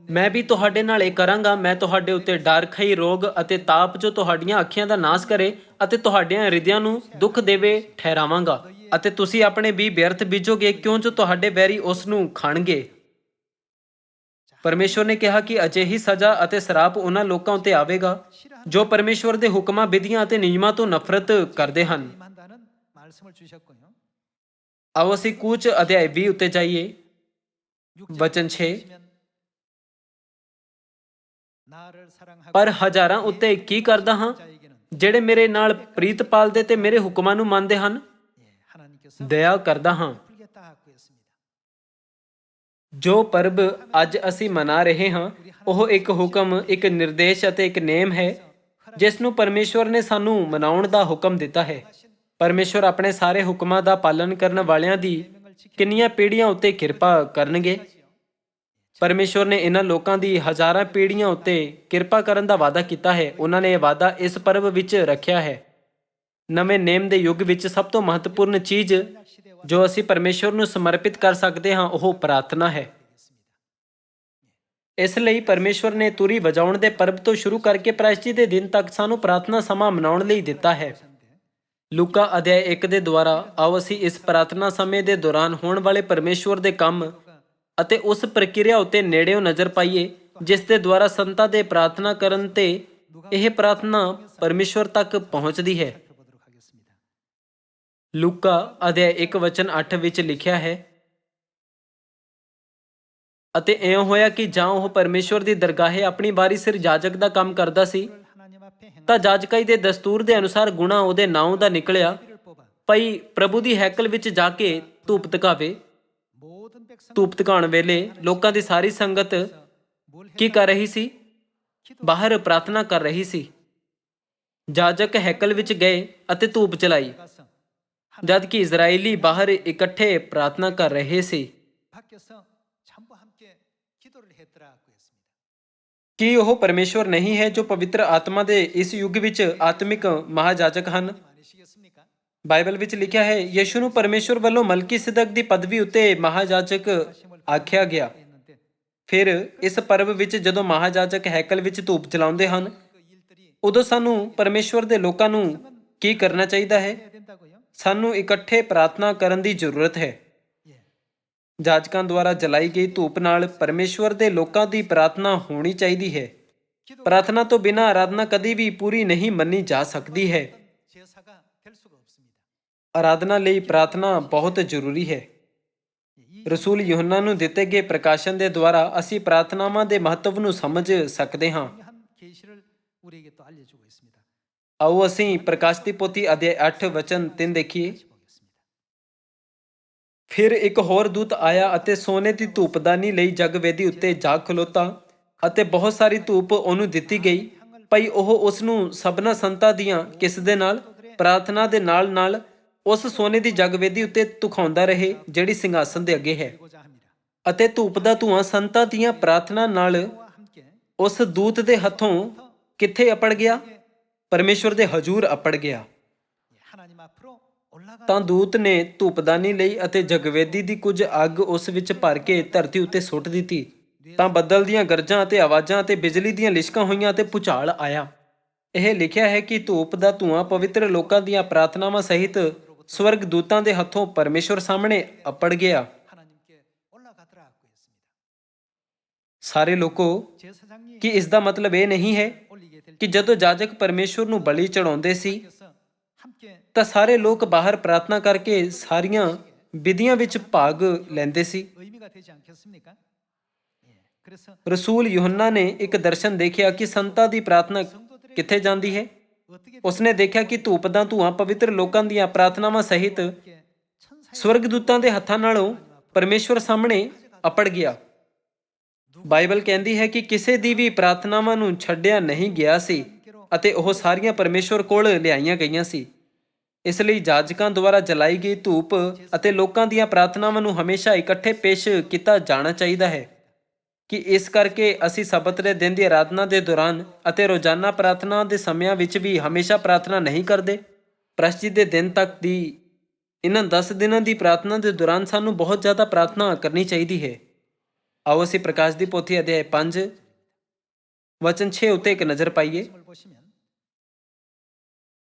ਮੈਂ ਵੀ ਤੁਹਾਡੇ ਨਾਲ ਇਹ ਕਰਾਂਗਾ। ਮੈਂ ਤੁਹਾਡੇ ਉੱਤੇ ਡਰ, ਖਈ, ਰੋਗ ਅਤੇ ਤਾਪ ਜੋ ਤੁਹਾਡੀਆਂ ਅੱਖੀਆਂ ਦਾ ਨਾਸ ਕਰੇ ਅਤੇ ਤੁਹਾਡੀਆਂ ਹਿਰਦਿਆਂ ਨੂੰ ਦੁੱਖ ਦੇਵੇ ਠਹਿਰਾਵਾਂਗਾ ਅਤੇ ਤੁਸੀਂ ਆਪਣੇ ਵੀ ਵਿਅਰਥ ਬੀਜੋਗੇ, ਕਿਉਂ ਜੋ ਤੁਹਾਡੇ ਵੈਰੀ ਉਸ ਨੂੰ ਖਾਣਗੇ। ਪਰਮੇਸ਼ਵਰ ਨੇ ਕਿਹਾ ਕਿ ਅਜਿਹੀ ਸਜ਼ਾ ਅਤੇ ਸਰਾਪ ਉਹਨਾਂ ਲੋਕਾਂ ਉੱਤੇ ਆਵੇਗਾ ਜੋ ਪਰਮੇਸ਼ਵਰ ਦੇ ਹੁਕਮਾਂ, ਵਿਧੀਆਂ ਅਤੇ ਨਿਯਮਾਂ ਤੋਂ ਨਫ਼ਰਤ ਕਰਦੇ ਹਨ। ਆਓ ਅਸੀਂ ਕੂਚ ਅਧਿਆਇ 20 ਉੱਤੇ ਜਾਈਏ, ਵਚਨ 6। ਪਰ ਹਜ਼ਾਰਾਂ ਉੱਤੇ ਕੀ ਕਰਦਾ ਹਾਂ, ਜਿਹੜੇ ਮੇਰੇ ਨਾਲ ਪ੍ਰੀਤ ਪਾਲਦੇ ਤੇ ਮੇਰੇ ਹੁਕਮਾਂ ਨੂੰ ਮੰਨਦੇ ਹਨ, ਦਇਆ ਕਰਦਾ ਹਾਂ। ਜੋ ਪਰਬ ਅੱਜ ਅਸੀਂ ਮਨਾ ਰਹੇ ਹਾਂ, ਉਹ ਇੱਕ ਹੁਕਮ, ਇੱਕ ਨਿਰਦੇਸ਼ ਅਤੇ ਇੱਕ ਨੇਮ ਹੈ ਜਿਸ ਨੂੰ ਪਰਮੇਸ਼ਵਰ ਨੇ ਸਾਨੂੰ ਮਨਾਉਣ ਦਾ ਹੁਕਮ ਦਿੱਤਾ ਹੈ। ਪਰਮੇਸ਼ਵਰ ਆਪਣੇ ਸਾਰੇ ਹੁਕਮਾਂ ਦਾ ਪਾਲਣ ਕਰਨ ਵਾਲਿਆਂ ਦੀ ਕਿੰਨੀਆਂ ਪੀੜ੍ਹੀਆਂ ਉੱਤੇ ਕਿਰਪਾ ਕਰਨਗੇ। ਪਰਮੇਸ਼ਵਰ ਨੇ ਇਹਨਾਂ ਲੋਕਾਂ ਦੀ ਹਜ਼ਾਰਾਂ ਪੀੜ੍ਹੀਆਂ ਉੱਤੇ ਕਿਰਪਾ ਕਰਨ ਦਾ ਵਾਅਦਾ ਕੀਤਾ ਹੈ। ਉਹਨਾਂ ਨੇ ਇਹ ਵਾਅਦਾ ਇਸ ਪਰਬ ਵਿੱਚ ਰੱਖਿਆ ਹੈ। ਨਵੇਂ ਨੇਮ ਦੇ ਯੁੱਗ ਵਿੱਚ ਸਭ ਤੋਂ ਮਹੱਤਵਪੂਰਨ ਚੀਜ਼ ਜੋ ਅਸੀਂ ਪਰਮੇਸ਼ਵਰ ਨੂੰ ਸਮਰਪਿਤ ਕਰ ਸਕਦੇ ਹਾਂ, ਉਹ ਪ੍ਰਾਰਥਨਾ ਹੈ। ਇਸ ਲਈ ਪਰਮੇਸ਼ਵਰ ਨੇ ਤੁਰੀ ਵਜਾਉਣ ਦੇ ਪਰਬ ਤੋਂ ਸ਼ੁਰੂ ਕਰਕੇ ਪ੍ਰਾਇਸ਼ਚਿਤ ਦੇ ਦਿਨ ਤੱਕ ਸਾਨੂੰ ਪ੍ਰਾਰਥਨਾ ਸਮਾਂ ਮਨਾਉਣ ਲਈ ਦਿੱਤਾ ਹੈ। ਲੂਕਾ ਅਧਿਆਇ 1 ਦੇ ਦੁਆਰਾ ਆਓ ਅਸੀਂ ਇਸ ਪ੍ਰਾਰਥਨਾ ਸਮੇਂ ਦੇ ਦੌਰਾਨ ਹੋਣ ਵਾਲੇ ਪਰਮੇਸ਼ਵਰ ਦੇ ਕੰਮ ਅਤੇ ਉਸ ਪ੍ਰਕਿਰਿਆ ਉੱਤੇ ਨੇੜਿਓਂ ਨਜ਼ਰ ਪਾਈਏ ਜਿਸ ਦੇ ਦੁਆਰਾ ਸੰਤਾਂ ਦੇ ਪ੍ਰਾਰਥਨਾ ਕਰਨ ਤੇ ਇਹ ਪ੍ਰਾਰਥਨਾ ਪਰਮੇਸ਼ਵਰ ਤੱਕ ਪਹੁੰਚਦੀ ਹੈ। ਲੂਕਾ ਅਧਿਆਇ 1 ਵਚਨ 8 ਵਿੱਚ ਲਿਖਿਆ ਹੈ, ਅਤੇ ਇਉਂ ਹੋਇਆ ਕਿ ਜਾਂ ਉਹ ਪਰਮੇਸ਼ਵਰ ਦੀ ਦਰਗਾਹੇ ਆਪਣੀ ਵਾਰੀ ਸਿਰ ਜਾਜਕ ਦਾ ਕੰਮ ਕਰਦਾ ਸੀ, ਤਾਂ ਜਾਜਕਾਈ ਦੇ ਦਸਤੂਰ ਦੇ ਅਨੁਸਾਰ ਗੁਣਾ ਉਹਦੇ ਨਾਉ ਦਾ ਨਿਕਲਿਆ, ਭਈ ਪ੍ਰਭੂ ਦੀ ਹੈਕਲ ਵਿੱਚ ਜਾ ਕੇ ਧੂਪ ਤਕਾਵੇ। ਧੂਪ ਤਕਾਉਣ ਵੇਲੇ ਲੋਕਾਂ ਦੀ ਸਾਰੀ ਸੰਗਤ ਕੀ ਕਰ ਰਹੀ ਸੀ? ਬਾਹਰ ਪ੍ਰਾਰਥਨਾ ਕਰ ਰਹੀ ਸੀ। ਜਾਜਕ ਹੈਕਲ ਵਿੱਚ ਗਏ ਅਤੇ ਧੂਪ ਜਲਾਈ, ਜਦ ਕਿ ਇਜ਼ਰਾਈਲੀ ਬਾਹਰ ਇਕੱਠੇ ਪ੍ਰਾਰਥਨਾ ਕਰ ਰਹੇ ਸੀ। ਕੀ ਉਹ ਪਰਮੇਸ਼ਵਰ ਨਹੀਂ ਹੈ ਜੋ ਪਵਿੱਤਰ ਆਤਮਾ ਦੇ ਇਸ ਯੁੱਗ ਵਿੱਚ ਆਤਮਿਕ ਮਹਾਜਾਜਕ ਹਨ? ਬਾਈਬਲ ਵਿੱਚ ਲਿਖਿਆ ਹੈ, ਯਿਸੂ ਨੂੰ ਪਰਮੇਸ਼ਵਰ ਵੱਲੋਂ ਮਲਕੀ-ਸਿਦਕ ਦੀ ਪਦਵੀ ਉੱਤੇ ਮਹਾਜਾਜਕ ਆਖਿਆ ਗਿਆ। ਫਿਰ ਇਸ ਪਰਬ ਵਿੱਚ ਜਦੋਂ ਮਹਾਜਾਜਕ ਹੈਕਲ ਵਿੱਚ ਧੂਪ ਜਲਾਉਂਦੇ ਹਨ, ਉਦੋਂ ਸਾਨੂੰ ਪਰਮੇਸ਼ਵਰ ਦੇ ਲੋਕਾਂ ਨੂੰ ਕੀ ਕਰਨਾ ਚਾਹੀਦਾ ਹੈ? ਸਾਨੂੰ ਇਕੱਠੇ ਪ੍ਰਾਰਥਨਾ ਕਰਨ ਦੀ ਜ਼ਰੂਰਤ ਹੈ। ਜਾਜਕਾਂ ਦੁਆਰਾ ਜਲਾਈ ਗਈ ਧੂਪ ਨਾਲ ਪਰਮੇਸ਼ਵਰ ਦੇ ਲੋਕਾਂ ਦੀ ਪ੍ਰਾਰਥਨਾ ਹੋਣੀ ਚਾਹੀਦੀ ਹੈ। ਪ੍ਰਾਰਥਨਾ ਤੋਂ ਬਿਨਾਂ ਆਰਾਧਨਾ ਕਦੀ ਵੀ ਪੂਰੀ ਨਹੀਂ ਮੰਨੀ ਜਾ ਸਕਦੀ ਹੈ। ਆਰਾਧਨਾ ਲਈ ਪ੍ਰਾਰਥਨਾ ਬਹੁਤ ਜ਼ਰੂਰੀ ਹੈ। ਰਸੂਲ ਯੋਹੰਨਾ ਨੂੰ ਦਿੱਤੇ ਗਏ ਪ੍ਰਕਾਸ਼ਨ ਦੇ ਦੁਆਰਾ ਅਸੀਂ ਪ੍ਰਾਰਥਨਾਵਾਂ ਦੇ ਮਹੱਤਵ ਨੂੰ ਸਮਝ ਸਕਦੇ ਹਾਂ। ਆਓ ਅਸੀਂ ਪ੍ਰਕਾਸ਼ ਦੀ ਪੋਥੀ ਅਧਿਆਇ 8 ਵਚਨ 3 ਦੇਖੀਏ। ਫਿਰ ਇੱਕ ਹੋਰ ਦੂਤ ਆਇਆ ਅਤੇ ਸੋਨੇ ਦੀ ਧੂਪਦਾਨੀ ਲਈ ਜਗਵੇਦੀ ਉੱਤੇ ਜਾ ਖਲੋਤਾ ਅਤੇ ਬਹੁਤ ਸਾਰੀ ਧੂਪ ਉਹਨੂੰ ਦਿੱਤੀ ਗਈ, ਭਈ ਉਹ ਉਸ ਨੂੰ ਸਭਨਾਂ ਸੰਤਾਂ ਦੀਆਂ ਕਿਸ ਦੇ ਨਾਲ? ਪ੍ਰਾਰਥਨਾ ਦੇ ਨਾਲ ਨਾਲ ਉਸ ਸੋਨੇ ਦੀ ਜਗਵੇਦੀ ਉੱਤੇ ਧੁਖਾਉਂਦਾ ਰਹੇ ਜਿਹੜੀ ਸਿੰਘਾਸਨ ਦੇ ਅੱਗੇ ਹੈ। ਅਤੇ ਧੂਪ ਦਾ ਧੂਆਂ ਸੰਤਾਂ ਦੀਆਂ ਪ੍ਰਾਰਥਨਾ ਨਾਲ ਉਸ ਦੂਤ ਦੇ ਹੱਥੋਂ ਕਿੱਥੇ ਅਪੜ ਗਿਆ? ਪਰਮੇਸ਼ਵਰ ਦੇ ਹਜ਼ੂਰ ਅਪੜ ਗਿਆ। ਤਾਂ ਦੂਤ ਨੇ ਧੂਪਦਾਨੀ ਲਈ ਅਤੇ ਜਗਵੇਦੀ ਦੀ ਕੁਝ ਅੱਗ ਉਸ ਵਿੱਚ ਭਰ ਕੇ ਧਰਤੀ ਉੱਤੇ ਸੁੱਟ ਦਿੱਤੀ। ਤਾਂ ਬੱਦਲ ਦੀਆਂ ਗਰਜਾਂ ਅਤੇ ਆਵਾਜ਼ਾਂ ਅਤੇ ਬਿਜਲੀ ਦੀਆਂ ਲਿਸ਼ਕਾਂ ਹੋਈਆਂ ਅਤੇ ਭੂਚਾਲ ਆਇਆ। ਇਹ ਲਿਖਿਆ ਹੈ ਕਿ ਧੂਪ ਦਾ ਧੂਆਂ ਪਵਿੱਤਰ ਲੋਕਾਂ ਦੀਆਂ ਪ੍ਰਾਰਥਨਾਵਾਂ ਸਹਿਤ ਸਵਰਗ ਦੂਤਾਂ ਦੇ ਹੱਥੋਂ ਪਰਮੇਸ਼ਵਰ ਸਾਹਮਣੇ ਅਪੜ ਗਿਆ। ਸਾਰੇ ਲੋਕੋ, ਕੀ ਇਸ ਦਾ ਮਤਲਬ ਇਹ ਨਹੀਂ ਹੈ ਕਿ ਜਦੋਂ ਜਾਜਕ ਪਰਮੇਸ਼ਵਰ ਨੂੰ ਬਲੀ ਚੜਾਉਂਦੇ ਸੀ ਤਾਂ ਸਾਰੇ ਲੋਕ ਬਾਹਰ ਪ੍ਰਾਰਥਨਾ ਕਰਕੇ ਸਾਰੀਆਂ ਵਿਧੀਆਂ ਵਿੱਚ ਭਾਗ ਲੈਂਦੇ ਸੀ? ਰਸੂਲ ਯੋਹੰਨਾ ਨੇ ਇੱਕ ਦਰਸ਼ਨ ਦੇਖਿਆ ਕਿ ਸੰਤਾਂ ਦੀ ਪ੍ਰਾਰਥਨਾ ਕਿੱਥੇ ਜਾਂਦੀ ਹੈ। ਉਸਨੇ ਦੇਖਿਆ ਕਿ ਧੂਪ ਦਾ ਧੂਆਂ ਪਵਿੱਤਰ ਲੋਕਾਂ ਦੀਆਂ ਪ੍ਰਾਰਥਨਾਵਾਂ ਸਹਿਤ ਸਵਰਗਦੂਤਾਂ ਦੇ ਹੱਥਾਂ ਨਾਲੋਂ ਪਰਮੇਸ਼ਵਰ ਸਾਹਮਣੇ ਅਪੜ ਗਿਆ। ਬਾਈਬਲ ਕਹਿੰਦੀ ਹੈ ਕਿ ਕਿਸੇ ਦੀ ਵੀ ਪ੍ਰਾਰਥਨਾਵਾਂ ਨੂੰ ਛੱਡਿਆ ਨਹੀਂ ਗਿਆ ਸੀ ਅਤੇ ਉਹ ਸਾਰੀਆਂ ਪਰਮੇਸ਼ਵਰ ਕੋਲ ਲਿਆਈਆਂ ਗਈਆਂ ਸੀ। ਇਸ ਲਈ ਜਾਜਕਾਂ ਦੁਆਰਾ ਜਲਾਈ ਗਈ ਧੂਪ ਅਤੇ ਲੋਕਾਂ ਦੀਆਂ ਪ੍ਰਾਰਥਨਾਵਾਂ ਨੂੰ ਹਮੇਸ਼ਾ ਇਕੱਠੇ ਪੇਸ਼ ਕੀਤਾ ਜਾਣਾ ਚਾਹੀਦਾ ਹੈ ਕਿ ਇਸ ਕਰਕੇ ਅਸੀਂ ਸਬਤ ਦੇ ਦਿਨ ਦੀ ਆਰਾਧਨਾ ਦੇ ਦੌਰਾਨ ਅਤੇ ਰੋਜ਼ਾਨਾ ਪ੍ਰਾਰਥਨਾ ਦੇ ਸਮਿਆਂ ਵਿੱਚ ਵੀ ਹਮੇਸ਼ਾ ਪ੍ਰਾਰਥਨਾ ਨਹੀਂ ਕਰਦੇ। ਪ੍ਰਸ਼ਚਿਤ ਦੇ ਦਿਨ ਤੱਕ ਦੀ ਇਹਨਾਂ 10 ਦਿਨਾਂ ਦੀ ਪ੍ਰਾਰਥਨਾ ਦੇ ਦੌਰਾਨ ਸਾਨੂੰ ਬਹੁਤ ਜ਼ਿਆਦਾ ਪ੍ਰਾਰਥਨਾ ਕਰਨੀ ਚਾਹੀਦੀ ਹੈ। ਆਓ ਅਸੀਂ ਪ੍ਰਕਾਸ਼ ਦੀ ਪੋਥੀ ਅਧਿਆਇ 5 ਵਚਨ 6 ਉੱਤੇ ਇੱਕ ਨਜ਼ਰ ਪਾਈਏ।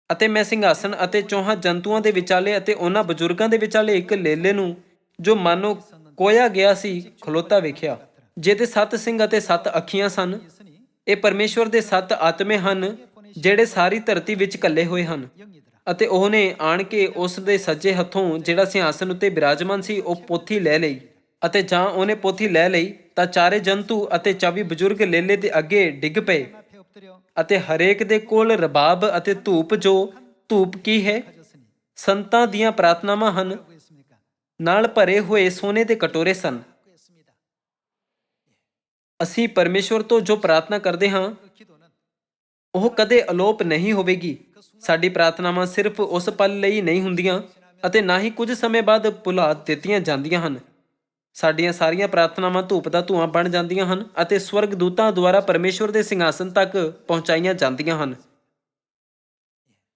ਅਤੇ ਮੈਂ ਸਿੰਘਾਸਨ ਅਤੇ ਚੌਹਾਂ ਜੰਤੂਆਂ ਦੇ ਵਿਚਾਲੇ ਅਤੇ ਉਹਨਾਂ ਬਜ਼ੁਰਗਾਂ ਦੇ ਵਿਚਾਲੇ ਇੱਕ ਲੇਲੇ ਨੂੰ ਜੋ ਮਾਨੋ ਕੋਇਆ ਗਿਆ ਸੀ ਖਲੋਤਾ ਵੇਖਿਆ, ਜਿਹਦੇ 7 ਸਿੰਘ ਅਤੇ 7 ਅੱਖੀਆਂ ਸਨ। ਇਹ ਪਰਮੇਸ਼ਵਰ ਦੇ 7 ਆਤਮੇ ਹਨ ਜਿਹੜੇ ਸਾਰੀ ਧਰਤੀ ਵਿੱਚ ਘੱਲੇ ਹੋਏ ਹਨ। ਅਤੇ ਉਹਨੇ ਆਣ ਕੇ ਉਸ ਦੇ ਸੱਜੇ ਹੱਥੋਂ ਜਿਹੜਾ ਸਿੰਘਾਸਨ ਉੱਤੇ ਬਿਰਾਜਮਾਨ ਸੀ ਉਹ ਪੋਥੀ ਲੈ ਲਈ। ਅਤੇ ਜਾਂ ਉਹਨੇ ਪੋਥੀ ਲੈ ਲਈ ਤਾਂ ਚਾਰੇ ਜੰਤੂ ਅਤੇ 24 ਬਜ਼ੁਰਗ ਲੇਲੇ ਦੇ ਅੱਗੇ ਡਿੱਗ ਪਏ ਅਤੇ ਹਰੇਕ ਦੇ ਕੋਲ ਰਬਾਬ ਅਤੇ ਧੂਪ, ਜੋ ਧੂਪ ਕੀ ਹੈ? ਸੰਤਾਂ ਦੀਆਂ ਪ੍ਰਾਰਥਨਾਵਾਂ ਹਨ, ਨਾਲ ਭਰੇ ਹੋਏ ਸੋਨੇ ਦੇ ਕਟੋਰੇ ਸਨ। ਅਸੀਂ ਪਰਮੇਸ਼ਵਰ ਤੋਂ ਜੋ ਪ੍ਰਾਰਥਨਾ ਕਰਦੇ ਹਾਂ ਉਹ ਕਦੇ ਅਲੋਪ ਨਹੀਂ ਹੋਵੇਗੀ। ਸਾਡੀ ਪ੍ਰਾਰਥਨਾਵਾਂ ਸਿਰਫ ਉਸ ਪਲ ਲਈ ਨਹੀਂ ਹੁੰਦੀਆਂ ਅਤੇ ਨਾ ਹੀ ਕੁਝ ਸਮੇਂ ਬਾਅਦ ਭੁਲਾ ਦਿੱਤੀਆਂ ਜਾਂਦੀਆਂ ਹਨ। ਸਾਡੀਆਂ ਸਾਰੀਆਂ ਪ੍ਰਾਰਥਨਾਵਾਂ ਧੂਪ ਦਾ ਧੂਆਂ ਬਣ ਜਾਂਦੀਆਂ ਹਨ ਅਤੇ ਸਵਰਗ ਦੂਤਾਂ ਦੁਆਰਾ ਪਰਮੇਸ਼ਵਰ ਦੇ ਸਿੰਘਾਸਨ ਤੱਕ ਪਹੁੰਚਾਈਆਂ ਜਾਂਦੀਆਂ ਹਨ।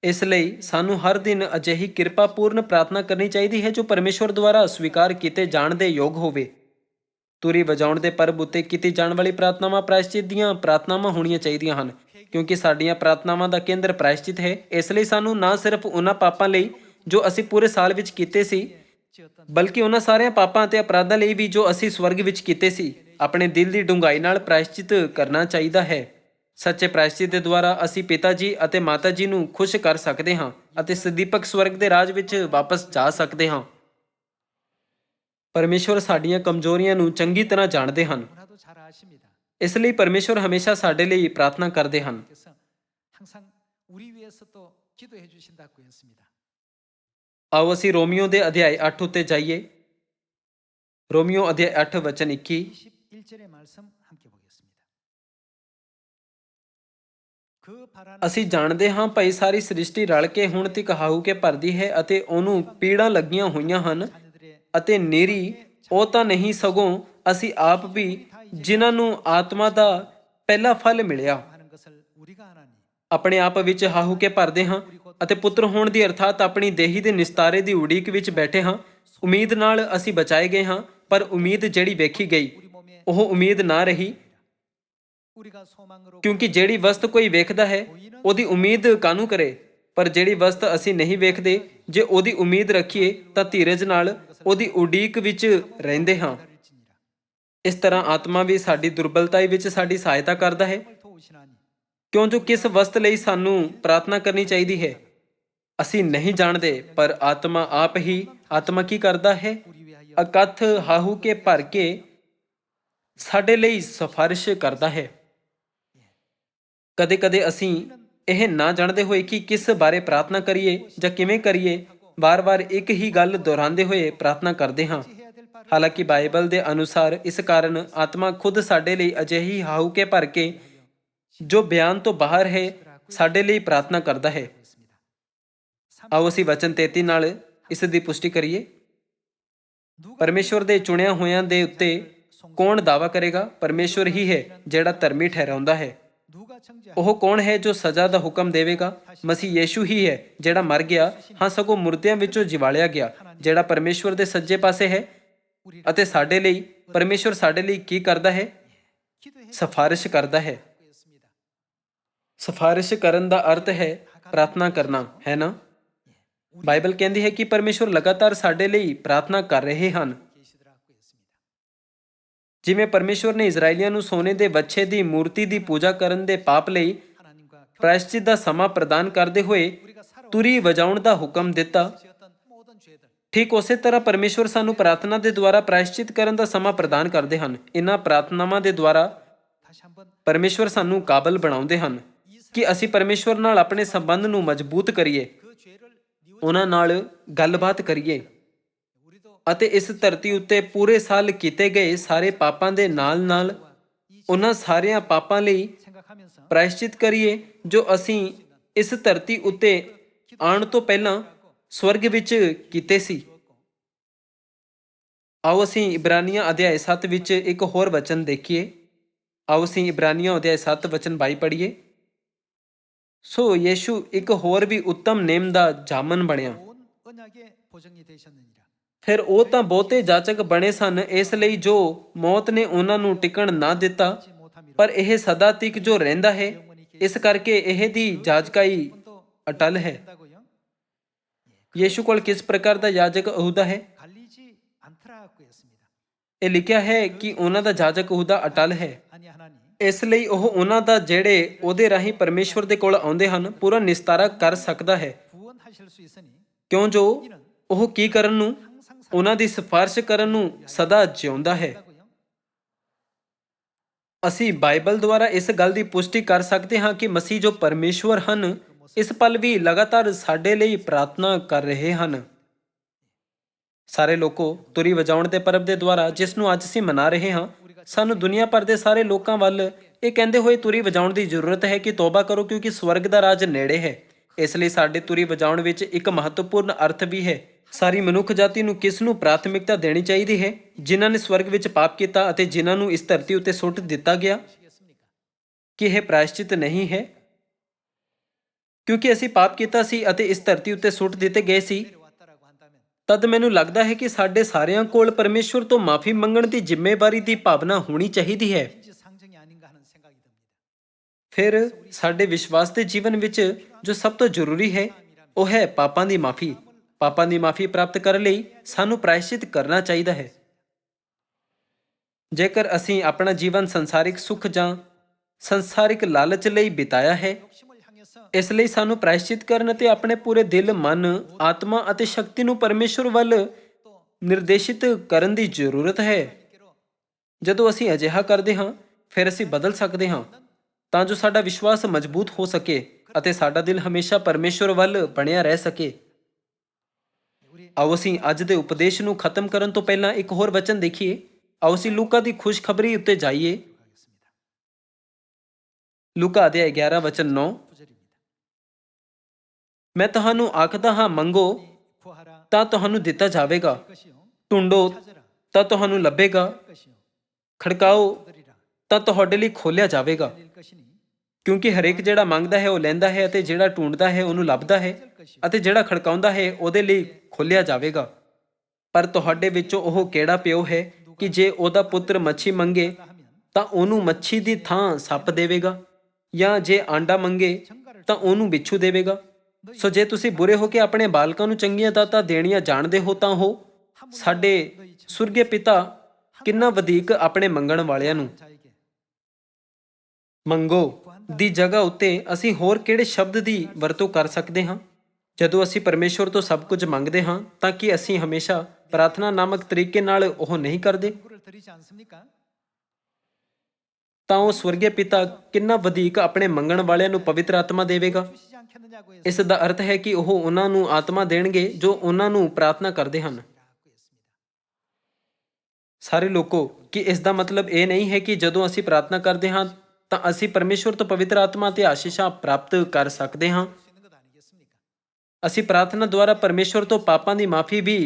ਇਸ ਲਈ ਸਾਨੂੰ ਹਰ ਦਿਨ ਅਜਿਹੀ ਕਿਰਪਾਪੂਰਨ ਪ੍ਰਾਰਥਨਾ ਕਰਨੀ ਚਾਹੀਦੀ ਹੈ ਜੋ ਪਰਮੇਸ਼ਵਰ ਦੁਆਰਾ ਸਵੀਕਾਰ ਕੀਤੇ ਜਾਣ ਦੇ ਯੋਗ ਹੋਵੇ। ਤੁਰੀ ਵਜਾਉਣ ਦੇ ਪਰਬ ਉੱਤੇ ਕੀਤੀ ਜਾਣ ਵਾਲੀ ਪ੍ਰਾਰਥਨਾਵਾਂ ਪ੍ਰਾਇਸ਼ਚਿਤ ਦੀਆਂ ਪ੍ਰਾਰਥਨਾਵਾਂ ਹੋਣੀਆਂ ਚਾਹੀਦੀਆਂ ਹਨ, ਕਿਉਂਕਿ ਸਾਡੀਆਂ ਪ੍ਰਾਰਥਨਾਵਾਂ ਦਾ ਕੇਂਦਰ ਪ੍ਰਾਇਸ਼ਚਿਤ ਹੈ। ਇਸ ਲਈ ਸਾਨੂੰ ਨਾ ਸਿਰਫ ਉਹਨਾਂ ਪਾਪਾਂ ਲਈ ਜੋ ਅਸੀਂ ਪੂਰੇ ਸਾਲ ਵਿੱਚ ਕੀਤੇ ਸੀ, ਬਲਕਿ ਉਹਨਾਂ ਸਾਰਿਆਂ ਪਾਪਾਂ ਅਤੇ ਅਪਰਾਧਾਂ ਲਈ ਵੀ ਜੋ ਅਸੀਂ ਸਵਰਗ ਵਿੱਚ ਕੀਤੇ ਸੀ, ਆਪਣੇ ਦਿਲ ਦੀ ਡੂੰਘਾਈ ਨਾਲ ਪ੍ਰਾਇਸ਼ਚਿਤ ਕਰਨਾ ਚਾਹੀਦਾ ਹੈ। ਸੱਚੇ ਪ੍ਰਾਇਸ਼ਚਿਤ ਦੇ ਦੁਆਰਾ ਅਸੀਂ ਪਿਤਾ ਜੀ ਅਤੇ ਮਾਤਾ ਜੀ ਨੂੰ ਖੁਸ਼ ਕਰ ਸਕਦੇ ਹਾਂ ਅਤੇ ਸਦੀਪਕ ਸਵਰਗ ਦੇ ਰਾਜ ਵਿੱਚ ਵਾਪਸ ਜਾ ਸਕਦੇ ਹਾਂ। ਪਰਮੇਸ਼ਵਰ ਸਾਡੀਆਂ ਕਮਜ਼ੋਰੀਆਂ ਨੂੰ ਚੰਗੀ ਤਰ੍ਹਾਂ ਜਾਣਦੇ ਹਨ, ਇਸ ਲਈ ਪਰਮੇਸ਼ਵਰ ਹਮੇਸ਼ਾ ਸਾਡੇ ਲਈ ਪ੍ਰਾਰਥਨਾ ਕਰਦੇ ਹਨ। ਆਓ ਅਸੀਂ ਰੋਮੀਓ ਦੇ ਅਧਿਆਇ 8 ਉੱਤੇ ਜਾਈਏ। ਰੋਮੀਓ ਅਧਿਆਇ 8 ਵਚਨ 21। ਅਸੀਂ ਜਾਣਦੇ ਹਾਂ ਭਾਈ ਸਾਰੀ ਸ੍ਰਿਸ਼ਟੀ ਰਲ ਕੇ ਹੁਣ ਤੱਕ ਹਾਹੂ ਕੇ ਭਰਦੀ ਹੈ ਅਤੇ ਉਹਨੂੰ ਪੀੜਾਂ ਲੱਗੀਆਂ ਹੋਈਆਂ ਹਨ ਅਤੇ ਨਿਰੀ ਉਹ ਤਾਂ ਨਹੀਂ ਸਗੋਂ ਅਸੀਂ ਆਪ ਵੀ ਜਿਨ੍ਹਾਂ ਨੂੰ ਆਤਮਾ ਦਾ ਪਹਿਲਾ ਫਲ ਮਿਲਿਆ ਆਪਣੇ ਆਪ ਵਿੱਚ ਹਾਹੂ ਕੇ ਭਰਦੇ ਹਾਂ ਅਤੇ ਪੁੱਤਰ ਹੋਣ ਦੀ ਅਰਥਾਤ ਆਪਣੀ ਦੇਹੀ ਦੇ ਨਿਸਤਾਰੇ ਦੀ ਉਡੀਕ ਵਿੱਚ ਬੈਠੇ ਹਾਂ। ਉਮੀਦ ਨਾਲ ਅਸੀਂ ਬਚਾਏ ਗਏ ਹਾਂ, ਪਰ ਉਮੀਦ ਜਿਹੜੀ ਵੇਖੀ ਗਈ ਉਹ ਉਮੀਦ ਨਾ ਰਹੀ, ਕਿਉਂਕਿ ਜਿਹੜੀ ਵਸਤ ਕੋਈ ਵੇਖਦਾ ਹੈ ਉਹਦੀ ਉਮੀਦ ਕਾਹਨੂੰ ਕਰੇ। ਪਰ ਜਿਹੜੀ ਵਸਤ ਅਸੀਂ ਨਹੀਂ ਵੇਖਦੇ, ਜੇ ਉਹਦੀ ਉਮੀਦ ਰੱਖੀਏ ਤਾਂ ਧੀਰਜ ਨਾਲ ਉਹਦੀ ਉਡੀਕ ਵਿੱਚ ਰਹਿੰਦੇ ਹਾਂ। ਇਸ ਤਰ੍ਹਾਂ ਆਤਮਾ ਵੀ ਸਾਡੀ ਦੁਰਬਲਤਾ ਵਿੱਚ ਸਾਡੀ ਸਹਾਇਤਾ ਕਰਦਾ ਹੈ, ਕਿਉਂ ਜੋ ਕਿਸ ਵਸਤ ਲਈ ਸਾਨੂੰ ਪ੍ਰਾਰਥਨਾ ਕਰਨੀ ਚਾਹੀਦੀ ਹੈ ਅਸੀਂ ਨਹੀਂ ਜਾਣਦੇ, ਪਰ ਆਤਮਾ ਆਪ ਹੀ ਆਤਮਾ ਕੀ ਕਰਦਾ ਹੈ? ਅਕਥ ਹਾਹੂ ਕੇ ਭਰ ਕੇ ਸਾਡੇ ਲਈ ਸਿਫਾਰਿਸ਼ ਕਰਦਾ ਹੈ। ਕਦੇ-ਕਦੇ ਅਸੀਂ ਇਹ ਨਾ ਜਾਣਦੇ ਹੋਏ ਕਿ ਕਿਸ ਬਾਰੇ ਪ੍ਰਾਰਥਨਾ ਕਰੀਏ ਜਾਂ ਕਿਵੇਂ ਕਰੀਏ, ਵਾਰ-ਵਾਰ ਇੱਕ ਹੀ ਗੱਲ ਦੁਹਰਾਉਂਦੇ ਹੋਏ ਪ੍ਰਾਰਥਨਾ ਕਰਦੇ ਹਾਂ। ਹਾਲਾਂਕਿ ਬਾਈਬਲ ਦੇ ਅਨੁਸਾਰ ਇਸ ਕਾਰਨ ਆਤਮਾ ਖੁਦ ਸਾਡੇ ਲਈ ਅਜਿਹੀ ਹਾਹੂ ਕੇ ਭਰ ਕੇ ਜੋ ਬਿਆਨ ਤੋਂ ਬਾਹਰ ਹੈ ਸਾਡੇ ਲਈ ਪ੍ਰਾਰਥਨਾ ਕਰਦਾ ਹੈ। ਆਓ ਅਸੀਂ ਵਚਨ 33 ਨਾਲ ਇਸ ਦੀ ਪੁਸ਼ਟੀ ਕਰੀਏ। ਪਰਮੇਸ਼ਵਰ ਦੇ ਚੁਣਿਆ ਹੋਇਆਂ ਦੇ ਉੱਤੇ ਕੌਣ ਦਾਅਵਾ ਕਰੇਗਾ? ਪਰਮੇਸ਼ਵਰ ਹੀ ਹੈ ਜਿਹੜਾ ਧਰਮੀ ਠਹਿਰਾਉਂਦਾ ਹੈ। ਉਹ ਕੌਣ ਹੈ ਜੋ ਸਜ਼ਾ ਦਾ ਹੁਕਮ ਦੇਵੇਗਾ? ਮਸੀਹ ਯੀਸ਼ੂ ਹੀ ਹੈ ਜਿਹੜਾ ਮਰ ਗਿਆ, ਹਾਂ ਸਗੋਂ ਮੁਰਦਿਆਂ ਵਿੱਚੋਂ ਜਿਵਾਲਿਆ ਗਿਆ, ਜਿਹੜਾ ਪਰਮੇਸ਼ਵਰ ਦੇ ਸੱਜੇ ਪਾਸੇ ਹੈ। ਅਤੇ ਸਾਡੇ ਲਈ ਪਰਮੇਸ਼ਵਰ ਸਾਡੇ ਲਈ ਕੀ ਕਰਦਾ ਹੈ? ਸਿਫਾਰਿਸ਼ ਕਰਦਾ ਹੈ। ਸਿਫਾਰਿਸ਼ ਕਰਨ ਦਾ ਅਰਥ ਹੈ ਪ੍ਰਾਰਥਨਾ ਕਰਨਾ, ਹੈ ਨਾ? ਬਾਈਬਲ ਕਹਿੰਦੀ ਹੈ ਕਿ ਪਰਮੇਸ਼ਵਰ ਲਗਾਤਾਰ ਸਾਡੇ ਲਈ ਪ੍ਰਾਰਥਨਾ ਕਰ ਰਹੇ ਹਨ। ਜਿਵੇਂ ਪਰਮੇਸ਼ਵਰ ਨੇ ਇਜ਼ਰਾਈਲੀਆਂ ਨੂੰ ਸੋਨੇ ਦੇ ਵੱਛੇ ਦੀ ਮੂਰਤੀ ਦੀ ਪੂਜਾ ਕਰਨ ਦੇ ਪਾਪ ਲਈ ਪ੍ਰਾਇਸ਼ਚਿਤ ਦਾ ਸਮਾਂ ਪ੍ਰਦਾਨ ਕਰਦੇ ਹੋਏ ਤੁਰੀ ਵਜਾਉਣ ਦਾ ਹੁਕਮ ਦਿੱਤਾ, ਠੀਕ ਉਸੇ ਤਰ੍ਹਾਂ ਪਰਮੇਸ਼ਵਰ ਸਾਨੂੰ ਪ੍ਰਾਰਥਨਾ ਦੇ ਦੁਆਰਾ ਪ੍ਰਾਇਸ਼ਚਿਤ ਕਰਨ ਦਾ ਸਮਾਂ ਪ੍ਰਦਾਨ ਕਰਦੇ ਹਨ। ਇਹਨਾਂ ਪ੍ਰਾਰਥਨਾਵਾਂ ਦੇ ਦੁਆਰਾ ਪਰਮੇਸ਼ਵਰ ਸਾਨੂੰ ਕਾਬਲ ਬਣਾਉਂਦੇ ਹਨ ਕਿ ਅਸੀਂ ਪਰਮੇਸ਼ਵਰ ਨਾਲ ਆਪਣੇ ਸੰਬੰਧ ਨੂੰ ਮਜ਼ਬੂਤ ਕਰੀਏ, ਉਹਨਾਂ ਨਾਲ ਗੱਲਬਾਤ ਕਰੀਏ ਅਤੇ ਇਸ ਧਰਤੀ ਉੱਤੇ ਪੂਰੇ ਸਾਲ ਕੀਤੇ ਗਏ ਸਾਰੇ ਪਾਪਾਂ ਦੇ ਨਾਲ-ਨਾਲ ਉਹਨਾਂ ਸਾਰਿਆਂ ਪਾਪਾਂ ਲਈ ਪ੍ਰਾਇਸ਼ਚਿਤ ਕਰੀਏ ਜੋ ਅਸੀਂ ਇਸ ਧਰਤੀ ਉੱਤੇ ਆਉਣ ਤੋਂ ਪਹਿਲਾਂ ਸਵਰਗ ਵਿੱਚ ਕੀਤੇ ਸੀ। ਆਓ ਅਸੀਂ ਇਬਰਾਨੀਆਂ ਅਧਿਆਇ 7 ਵਿੱਚ ਇੱਕ ਹੋਰ ਵਚਨ ਦੇਖੀਏ। ਆਓ ਅਸੀਂ ਇਬਰਾਨੀਆਂ ਅਧਿਆਇ 7 ਵਚਨ 22 ਪੜ੍ਹੀਏ। ਸੋ ਯੀਸ਼ੂ ਇੱਕ ਹੋਰ ਵੀ ਉੱਤਮ ਨੇਮ ਦਾ ਜਾਮਨ ਬਣਿਆ। ਫਿਰ ਉਹ ਤਾਂ ਬਹੁਤੇ ਜਾਚਕ ਬਣੇ ਸਨ, ਇਸ ਲਈ ਜੋ ਮੌਤ ਨੇ ਉਹਨਾਂ ਨੂੰ ਟਿਕਣ ਨਾ ਦਿੱਤਾ, ਪਰ ਇਹ ਸਦਾ ਤੀਕ ਜੋ ਰਹਿੰਦਾ ਹੈ, ਇਸ ਕਰਕੇ ਇਹ ਦੀ ਜਾਜਕਾਈ ਅਟਲ ਹੈ। ਯੀਸ਼ੂ ਕੋਲ ਕਿਸ ਪ੍ਰਕਾਰ ਦਾ ਯਾਜਕ ਅਹੁਦਾ ਹੈ? ਇਹ ਲਿਖਿਆ ਹੈ ਕਿ ਉਹਨਾਂ ਦਾ ਯਾਜਕ ਅਹੁਦਾ ਅਟਲ ਹੈ। ਇਸ ਲਈ ਉਹ ਉਹਨਾਂ ਦਾ ਜਿਹੜੇ ਉਹਦੇ ਰਾਹੀਂ ਪਰਮੇਸ਼ਵਰ ਦੇ ਕੋਲ ਆਉਂਦੇ ਹਨ ਪੂਰਾ ਨਿਸਤਾਰਾ ਕਰ ਸਕਦਾ ਹੈ, ਕਿਉਂ ਜੋ ਉਹ ਕੀ ਕਰਨ ਨੂੰ, ਉਹਨਾਂ ਦੀ ਸਿਫਾਰਿਸ਼ ਕਰਨ ਨੂੰ ਸਦਾ ਜਿਉਂਦਾ ਹੈ। ਅਸੀਂ ਬਾਈਬਲ ਦੁਆਰਾ ਇਸ ਗੱਲ ਦੀ ਪੁਸ਼ਟੀ ਕਰ ਸਕਦੇ ਹਾਂ ਕਿ ਮਸੀਹ ਜੋ ਪਰਮੇਸ਼ਵਰ ਹਨ ਇਸ ਪਲ ਵੀ ਲਗਾਤਾਰ ਸਾਡੇ ਲਈ ਪ੍ਰਾਰਥਨਾ ਕਰ ਰਹੇ ਹਨ। ਸਾਰੇ ਲੋਕੋ ਤੁਰੀ ਵਜਾਉਣ ਦੇ ਪਰਬ ਦੇ ਦੁਆਰਾ ਜਿਸ ਨੂੰ ਅੱਜ ਅਸੀਂ ਮਨਾ ਰਹੇ ਹਾਂ, ਸਾਨੂੰ ਦੁਨੀਆ ਭਰ ਦੇ ਸਾਰੇ ਲੋਕਾਂ ਵੱਲ ਇਹ ਕਹਿੰਦੇ ਹੋਏ ਤੁਰੀ ਵਜਾਉਣ ਦੀ ਜ਼ਰੂਰਤ ਹੈ ਕਿ ਤੋਬਾ ਕਰੋ, ਕਿਉਂਕਿ ਸਵਰਗ ਦਾ ਰਾਜ ਨੇੜੇ ਹੈ। ਇਸ ਲਈ ਸਾਡੇ ਤੁਰੀ ਵਜਾਉਣ ਵਿੱਚ ਇੱਕ ਮਹੱਤਵਪੂਰਨ ਅਰਥ ਵੀ ਹੈ। ਸਾਰੀ ਮਨੁੱਖ ਜਾਤੀ ਨੂੰ ਕਿਸ ਨੂੰ ਪ੍ਰਾਥਮਿਕਤਾ ਦੇਣੀ ਚਾਹੀਦੀ ਹੈ? ਜਿਨ੍ਹਾਂ ਨੇ ਸਵਰਗ ਵਿੱਚ ਪਾਪ ਕੀਤਾ ਅਤੇ ਜਿਨ੍ਹਾਂ ਨੂੰ ਇਸ ਧਰਤੀ ਉੱਤੇ ਸੁੱਟ ਦਿੱਤਾ ਗਿਆ। ਕਿ ਇਹ ਪ੍ਰਾਇਸ਼ਚਿਤ ਨਹੀਂ ਹੈ? ਕਿਉਂਕਿ ਅਸੀਂ ਪਾਪ ਕੀਤਾ ਸੀ ਅਤੇ ਇਸ ਧਰਤੀ ਉੱਤੇ ਸੁੱਟ ਦਿੱਤੇ ਗਏ ਸੀ, ਤਦ ਮੈਨੂੰ ਲੱਗਦਾ ਹੈ ਕਿ ਸਾਡੇ ਸਾਰਿਆਂ ਕੋਲ ਪਰਮੇਸ਼ਵਰ ਤੋਂ ਮਾਫੀ ਮੰਗਣ ਦੀ ਜ਼ਿੰਮੇਵਾਰੀ ਦੀ ਭਾਵਨਾ ਹੋਣੀ ਚਾਹੀਦੀ ਹੈ। ਫਿਰ ਸਾਡੇ ਵਿਸ਼ਵਾਸ ਦੇ ਜੀਵਨ ਵਿੱਚ ਜੋ ਸਭ ਤੋਂ ਜ਼ਰੂਰੀ ਹੈ ਉਹ ਹੈ ਪਾਪਾਂ ਦੀ ਮਾਫੀ। ਪਾਪਾਂ ਦੀ ਮਾਫੀ ਪ੍ਰਾਪਤ ਕਰਨ ਲਈ ਸਾਨੂੰ ਪ੍ਰਾਇਸ਼ਚਿਤ ਕਰਨਾ ਚਾਹੀਦਾ ਹੈ। ਜੇਕਰ ਅਸੀਂ ਆਪਣਾ ਜੀਵਨ ਸੰਸਾਰਿਕ ਸੁੱਖ ਜਾਂ ਸੰਸਾਰਿਕ ਲਾਲਚ ਲਈ ਬਿਤਾਇਆ ਹੈ, ਇਸ ਲਈ ਸਾਨੂੰ ਪ੍ਰਾਇਸ਼ਚਿਤ ਕਰਨ ਅਤੇ ਆਪਣੇ ਪੂਰੇ ਦਿਲ, ਮਨ, ਆਤਮਾ ਅਤੇ ਸ਼ਕਤੀ ਨੂੰ ਪਰਮੇਸ਼ਵਰ ਵੱਲ ਨਿਰਦੇਸ਼ਿਤ ਕਰਨ ਦੀ ਜ਼ਰੂਰਤ ਹੈ। ਜਦੋਂ ਅਸੀਂ ਅਜਿਹਾ ਕਰਦੇ ਹਾਂ ਫਿਰ ਅਸੀਂ ਬਦਲ ਸਕਦੇ ਹਾਂ ਤਾਂ ਜੋ ਸਾਡਾ ਵਿਸ਼ਵਾਸ ਮਜ਼ਬੂਤ ਹੋ ਸਕੇ ਅਤੇ ਸਾਡਾ ਦਿਲ ਹਮੇਸ਼ਾ ਪਰਮੇਸ਼ਵਰ ਵੱਲ ਬਣਿਆ ਰਹਿ ਸਕੇ। ਆਓ ਅਸੀਂ ਅੱਜ ਦੇ ਉਪਦੇਸ਼ ਨੂੰ ਖਤਮ ਕਰਨ ਤੋਂ ਪਹਿਲਾਂ ਇੱਕ ਹੋਰ ਵਚਨ ਦੇਖੀਏ। ਆਓ ਅਸੀਂ ਲੂਕਾ ਦੀ ਖੁਸ਼ਖਬਰੀ ਉੱਤੇ ਜਾਈਏ। ਲੂਕਾ ਅਧਿਆਇ 11 ਵਚਨ 9। ਮੈਂ ਤੁਹਾਨੂੰ ਆਖਦਾ ਹਾਂ, ਮੰਗੋ ਤਾਂ ਤੁਹਾਨੂੰ ਦਿੱਤਾ ਜਾਵੇਗਾ, ਢੂੰਡੋ ਤਾਂ ਤੁਹਾਨੂੰ ਲੱਭੇਗਾ, ਖੜਕਾਓ ਤਾਂ ਤੁਹਾਡੇ ਲਈ ਖੋਲ੍ਹਿਆ ਜਾਵੇਗਾ। ਕਿਉਂਕਿ ਹਰੇਕ ਜਿਹੜਾ ਮੰਗਦਾ ਹੈ ਉਹ ਲੈਂਦਾ ਹੈ, ਅਤੇ ਜਿਹੜਾ ਢੂੰਡਦਾ ਹੈ ਉਹਨੂੰ ਲੱਭਦਾ ਹੈ, ਅਤੇ ਜਿਹੜਾ ਖੜਕਾਉਂਦਾ ਹੈ ਉਹਦੇ ਲਈ ਖੋਲ੍ਹਿਆ ਜਾਵੇਗਾ। ਪਰ ਤੁਹਾਡੇ ਵਿੱਚੋਂ ਉਹ ਕਿਹੜਾ ਪਿਓ ਹੈ ਕਿ ਜੇ ਉਹਦਾ ਪੁੱਤਰ ਮੱਛੀ ਮੰਗੇ ਤਾਂ ਉਹਨੂੰ ਮੱਛੀ ਦੀ ਥਾਂ ਸੱਪ ਦੇਵੇਗਾ, ਜਾਂ ਜੇ ਆਂਡਾ ਮੰਗੇ ਤਾਂ ਉਹਨੂੰ ਬਿੱਛੂ ਦੇਵੇਗਾ? ਸੋ ਜੇ ਤੁਸੀਂ ਬੁਰੇ ਹੋ ਕੇ ਆਪਣੇ ਬਾਲਕਾਂ ਨੂੰ ਚੰਗੀਆਂ ਦਾਤਾਂ ਦੇਣੀਆਂ ਜਾਣਦੇ ਹੋ ਤਾਂ ਉਹ ਸਾਡੇ ਸੁਰਗੀ ਪਿਤਾ ਕਿੰਨਾ ਵਧੇਕ ਆਪਣੇ ਮੰਗਣ ਵਾਲਿਆਂ ਨੂੰ। ਮੰਗੋ ਦੀ ਜਗ੍ਹਾ ਉੱਤੇ ਅਸੀਂ ਹੋਰ ਕਿਹੜੇ ਸ਼ਬਦ ਦੀ ਵਰਤੋਂ ਕਰ ਸਕਦੇ ਹਾਂ? ਜਦੋਂ ਅਸੀਂ ਪਰਮੇਸ਼ਵਰ ਤੋਂ ਸਭ ਕੁਝ ਮੰਗਦੇ ਹਾਂ ਤਾਂ ਕੀ ਅਸੀਂ ਹਮੇਸ਼ਾ ਪ੍ਰਾਰਥਨਾ ਨਾਮਕ ਤਰੀਕੇ ਨਾਲ ਉਹ ਨਹੀਂ ਕਰਦੇ? ਤਾਂ ਉਹ ਸਵਰਗੀ ਪਿਤਾ ਕਿੰਨਾ ਵਧੇਕ ਆਪਣੇ ਮੰਗਣ ਵਾਲਿਆਂ ਨੂੰ ਪਵਿੱਤਰ ਆਤਮਾ ਦੇਵੇਗਾ। ਇਸ ਦਾ ਅਰਥ ਹੈ ਕਿ ਉਹ ਉਹਨਾਂ ਨੂੰ ਆਤਮਾ ਦੇਣਗੇ ਜੋ ਉਹਨਾਂ ਨੂੰ ਪ੍ਰਾਰਥਨਾ ਕਰਦੇ ਹਨ। ਸਾਰੇ ਲੋਕੋ, ਕਿ ਇਸ ਦਾ ਮਤਲਬ ਇਹ ਨਹੀਂ ਹੈ ਕਿ ਜਦੋਂ ਅਸੀਂ ਪ੍ਰਾਰਥਨਾ ਕਰਦੇ ਹਾਂ ਤਾਂ ਅਸੀਂ ਪਰਮੇਸ਼ਵਰ ਤੋਂ ਪਵਿੱਤਰ ਆਤਮਾ ਤੇ ਆਸ਼ੀਸ਼ਾਂ ਪ੍ਰਾਪਤ ਕਰ ਸਕਦੇ ਹਾਂ। ਅਸੀਂ ਪ੍ਰਾਰਥਨਾ ਦੁਆਰਾ ਪਰਮੇਸ਼ਵਰ ਤੋਂ ਪਾਪਾਂ ਦੀ ਮਾਫੀ ਵੀ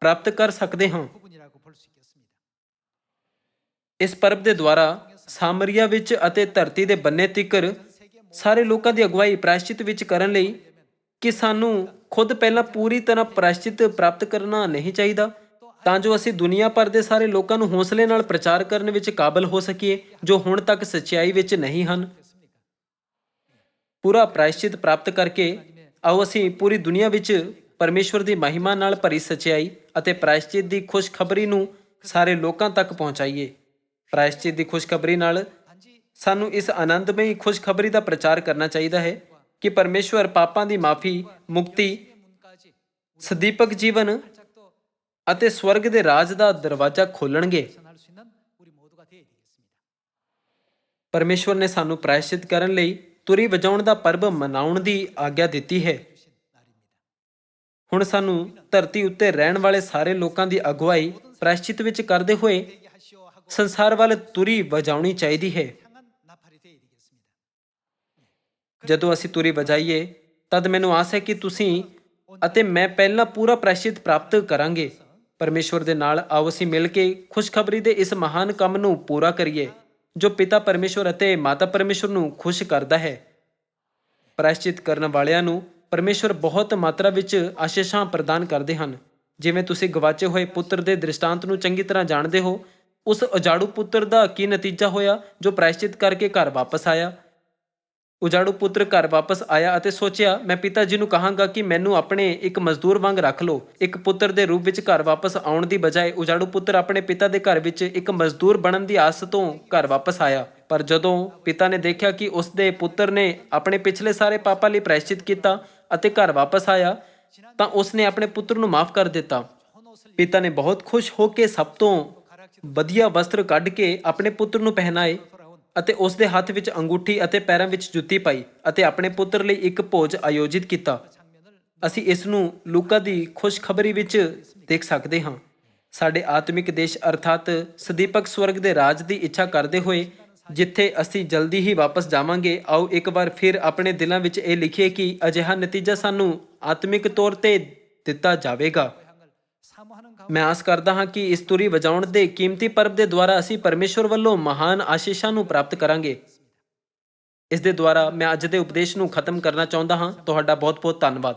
ਪ੍ਰਾਪਤ ਕਰ ਸਕਦੇ ਹਾਂ। ਇਸ ਪਰਬ ਦੇ ਦੁਆਰਾ ਸਾਮਰੀਆ ਵਿੱਚ ਅਤੇ ਧਰਤੀ ਦੇ ਬੰਨੇ ਤੀਕਰ ਸਾਰੇ ਲੋਕਾਂ ਦੀ ਅਗਵਾਈ ਪ੍ਰਾਇਸ਼ਚਿਤ ਵਿੱਚ ਕਰਨ ਲਈ ਕਿ ਸਾਨੂੰ ਖੁਦ ਪਹਿਲਾਂ ਪੂਰੀ ਤਰ੍ਹਾਂ ਪ੍ਰਾਇਸ਼ਚਿਤ ਪ੍ਰਾਪਤ ਕਰਨਾ ਨਹੀਂ ਚਾਹੀਦਾ, ਤਾਂ ਜੋ ਅਸੀਂ ਦੁਨੀਆ ਭਰ ਦੇ ਸਾਰੇ ਲੋਕਾਂ ਨੂੰ ਹੌਸਲੇ ਨਾਲ ਪ੍ਰਚਾਰ ਕਰਨ ਵਿੱਚ ਕਾਬਲ ਹੋ ਸਕੀਏ ਜੋ ਹੁਣ ਤੱਕ ਸੱਚਾਈ ਵਿੱਚ ਨਹੀਂ ਹਨ। ਪੂਰਾ ਪ੍ਰਾਇਸ਼ਚਿਤ ਪ੍ਰਾਪਤ ਕਰਕੇ ਆਓ ਅਸੀਂ ਪੂਰੀ ਦੁਨੀਆ ਵਿੱਚ ਪਰਮੇਸ਼ਵਰ ਦੀ ਮਹਿਮਾ ਨਾਲ ਭਰੀ ਸੱਚਾਈ ਅਤੇ ਪ੍ਰਾਇਸ਼ਚਿਤ ਦੀ ਖੁਸ਼ਖਬਰੀ ਨੂੰ ਸਾਰੇ ਲੋਕਾਂ ਤੱਕ ਪਹੁੰਚਾਈਏ। ਪ੍ਰਾਇਸ਼ਚਿਤ ਦੀ ਖੁਸ਼ਖਬਰੀ ਨਾਲ ਸਾਨੂੰ ਇਸ ਆਨੰਦਮਈ ਖੁਸ਼ਖਬਰੀ ਦਾ ਪ੍ਰਚਾਰ ਕਰਨਾ ਚਾਹੀਦਾ ਹੈ ਕਿ ਪਰਮੇਸ਼ਵਰ ਪਾਪਾਂ ਦੀ ਮਾਫੀ, ਮੁਕਤੀ, ਸਦੀਪਕ ਜੀਵਨ ਅਤੇ ਸਵਰਗ ਦੇ ਰਾਜ ਦਾ ਦਰਵਾਜ਼ਾ ਖੋਲਣਗੇ। ਪਰਮੇਸ਼ਵਰ ਨੇ ਸਾਨੂੰ ਪ੍ਰਾਇਸ਼ਚਿਤ ਕਰਨ ਲਈ ਤੁਰੀ ਵਜਾਉਣ ਦਾ ਪਰਬ ਮਨਾਉਣ ਦੀ ਆਗਿਆ ਦਿੱਤੀ ਹੈ। ਹੁਣ ਸਾਨੂੰ ਧਰਤੀ ਉੱਤੇ ਰਹਿਣ ਵਾਲੇ ਸਾਰੇ ਲੋਕਾਂ ਦੀ ਅਗਵਾਈ ਪ੍ਰਾਇਸ਼ਚਿਤ ਵਿੱਚ ਕਰਦੇ ਹੋਏ ਸੰਸਾਰ ਵੱਲ ਤੁਰੀ ਵਜਾਉਣੀ ਚਾਹੀਦੀ ਹੈ। ਜਦੋਂ ਅਸੀਂ ਤੁਰੀ ਵਜਾਈਏ ਤਦ ਮੈਨੂੰ ਆਸ ਹੈ ਕਿ ਤੁਸੀਂ ਅਤੇ ਮੈਂ ਪਹਿਲਾਂ ਪੂਰਾ ਪ੍ਰਾਇਸ਼ਚਿਤ ਪ੍ਰਾਪਤ ਕਰਾਂਗੇ। ਪਰਮੇਸ਼ਵਰ ਦੇ ਨਾਲ ਆਓ ਅਸੀਂ ਮਿਲ ਕੇ ਖੁਸ਼ਖਬਰੀ ਦੇ ਇਸ ਮਹਾਨ ਕੰਮ ਨੂੰ ਪੂਰਾ ਕਰੀਏ ਜੋ ਪਿਤਾ ਪਰਮੇਸ਼ਵਰ ਅਤੇ ਮਾਤਾ ਪਰਮੇਸ਼ਵਰ ਨੂੰ ਖੁਸ਼ ਕਰਦਾ ਹੈ। ਪ੍ਰਾਇਸ਼ਚਿਤ ਕਰਨ ਵਾਲਿਆਂ ਨੂੰ ਪਰਮੇਸ਼ਵਰ ਬਹੁਤ ਮਾਤਰਾ ਵਿੱਚ ਆਸ਼ੀਸ਼ਾਂ ਪ੍ਰਦਾਨ ਕਰਦੇ ਹਨ। ਜਿਵੇਂ ਤੁਸੀਂ ਗਵਾਚੇ ਹੋਏ ਪੁੱਤਰ ਦੇ ਦ੍ਰਿਸ਼ਟਾਂਤ ਨੂੰ ਚੰਗੀ ਤਰ੍ਹਾਂ ਜਾਣਦੇ ਹੋ, ਉਸ ਉਜਾੜੂ ਪੁੱਤਰ ਦਾ ਕੀ ਨਤੀਜਾ ਹੋਇਆ ਜੋ ਪ੍ਰਾਇਸ਼ਚਿਤ ਕਰਕੇ ਘਰ ਵਾਪਸ ਆਇਆ। ਉਜਾੜੂ ਪੁੱਤਰ ਘਰ ਵਾਪਸ ਆਇਆ ਅਤੇ ਸੋਚਿਆ, ਮੈਂ ਪਿਤਾ ਜੀ ਨੂੰ ਕਹਾਂਗਾ ਕਿ ਮੈਨੂੰ ਆਪਣੇ ਇੱਕ ਮਜ਼ਦੂਰ ਵਾਂਗ ਰੱਖ ਲਓ। ਇੱਕ ਪੁੱਤਰ ਦੇ ਰੂਪ ਵਿੱਚ ਘਰ ਵਾਪਸ ਆਉਣ ਦੀ ਬਜਾਏ ਉਜਾੜੂ ਪੁੱਤਰ ਆਪਣੇ ਪਿਤਾ ਦੇ ਘਰ ਵਿੱਚ ਇੱਕ ਮਜ਼ਦੂਰ ਬਣਨ ਦੀ ਆਸ ਤੋਂ ਘਰ ਵਾਪਸ ਆਇਆ। ਪਰ ਜਦੋਂ ਪਿਤਾ ਨੇ ਦੇਖਿਆ ਕਿ ਉਸ ਦੇ ਪੁੱਤਰ ਨੇ ਆਪਣੇ ਪਿਛਲੇ ਸਾਰੇ ਪਾਪਾਂ ਲਈ ਪ੍ਰਾਇਸ਼ਚਿਤ ਕੀਤਾ ਅਤੇ ਘਰ ਵਾਪਸ ਆਇਆ, ਤਾਂ ਉਸ ਨੇ ਆਪਣੇ ਪੁੱਤਰ ਨੂੰ ਮਾਫ ਕਰ ਦਿੱਤਾ। ਪਿਤਾ ਨੇ ਬਹੁਤ ਖੁਸ਼ ਹੋ ਕੇ ਸਭ ਤੋਂ ਵਧੀਆ ਵਸਤਰ ਕੱਢ ਕੇ ਆਪਣੇ ਪੁੱਤਰ ਨੂੰ ਪਹਿਨਾਏ ਅਤੇ ਉਸ ਦੇ ਹੱਥ ਵਿੱਚ ਅੰਗੂਠੀ ਅਤੇ ਪੈਰਾਂ ਵਿੱਚ ਜੁੱਤੀ ਪਾਈ ਅਤੇ ਆਪਣੇ ਪੁੱਤਰ ਲਈ ਇੱਕ ਭੋਜ ਆਯੋਜਿਤ ਕੀਤਾ। ਅਸੀਂ ਇਸ ਨੂੰ ਲੂਕਾ ਦੀ ਖੁਸ਼ਖਬਰੀ ਵਿੱਚ ਦੇਖ ਸਕਦੇ ਹਾਂ। ਸਾਡੇ ਆਤਮਿਕ ਦੇਸ਼ ਅਰਥਾਤ ਸਦੀਪਕ ਸਵਰਗ ਦੇ ਰਾਜ ਦੀ ਇੱਛਾ ਕਰਦੇ ਹੋਏ ਜਿੱਥੇ ਅਸੀਂ ਜਲਦੀ ਹੀ ਵਾਪਸ ਜਾਵਾਂਗੇ, ਆਓ ਇੱਕ ਵਾਰ ਫਿਰ ਆਪਣੇ ਦਿਲਾਂ ਵਿੱਚ ਇਹ ਲਿਖੀਏ ਕਿ ਅਜਿਹਾ ਨਤੀਜਾ ਸਾਨੂੰ ਆਤਮਿਕ ਤੌਰ ਤੇ ਦਿੱਤਾ ਜਾਵੇਗਾ। ਮੈਂ ਆਸ ਕਰਦਾ ਹਾਂ ਕਿ ਇਸ ਤੁਰੀ ਵਜਾਉਣ ਦੇ ਕੀਮਤੀ ਪਰਬ ਦੇ ਦੁਆਰਾ ਅਸੀਂ ਪਰਮੇਸ਼ਵਰ ਵੱਲੋਂ ਮਹਾਨ ਆਸ਼ੀਸ਼ਾਂ ਨੂੰ ਪ੍ਰਾਪਤ ਕਰਾਂਗੇ। ਇਸ ਦੇ ਦੁਆਰਾ ਮੈਂ ਅੱਜ ਦੇ ਉਪਦੇਸ਼ ਨੂੰ ਖਤਮ ਕਰਨਾ ਚਾਹੁੰਦਾ ਹਾਂ। ਤੁਹਾਡਾ ਬਹੁਤ ਬਹੁਤ ਧੰਨਵਾਦ।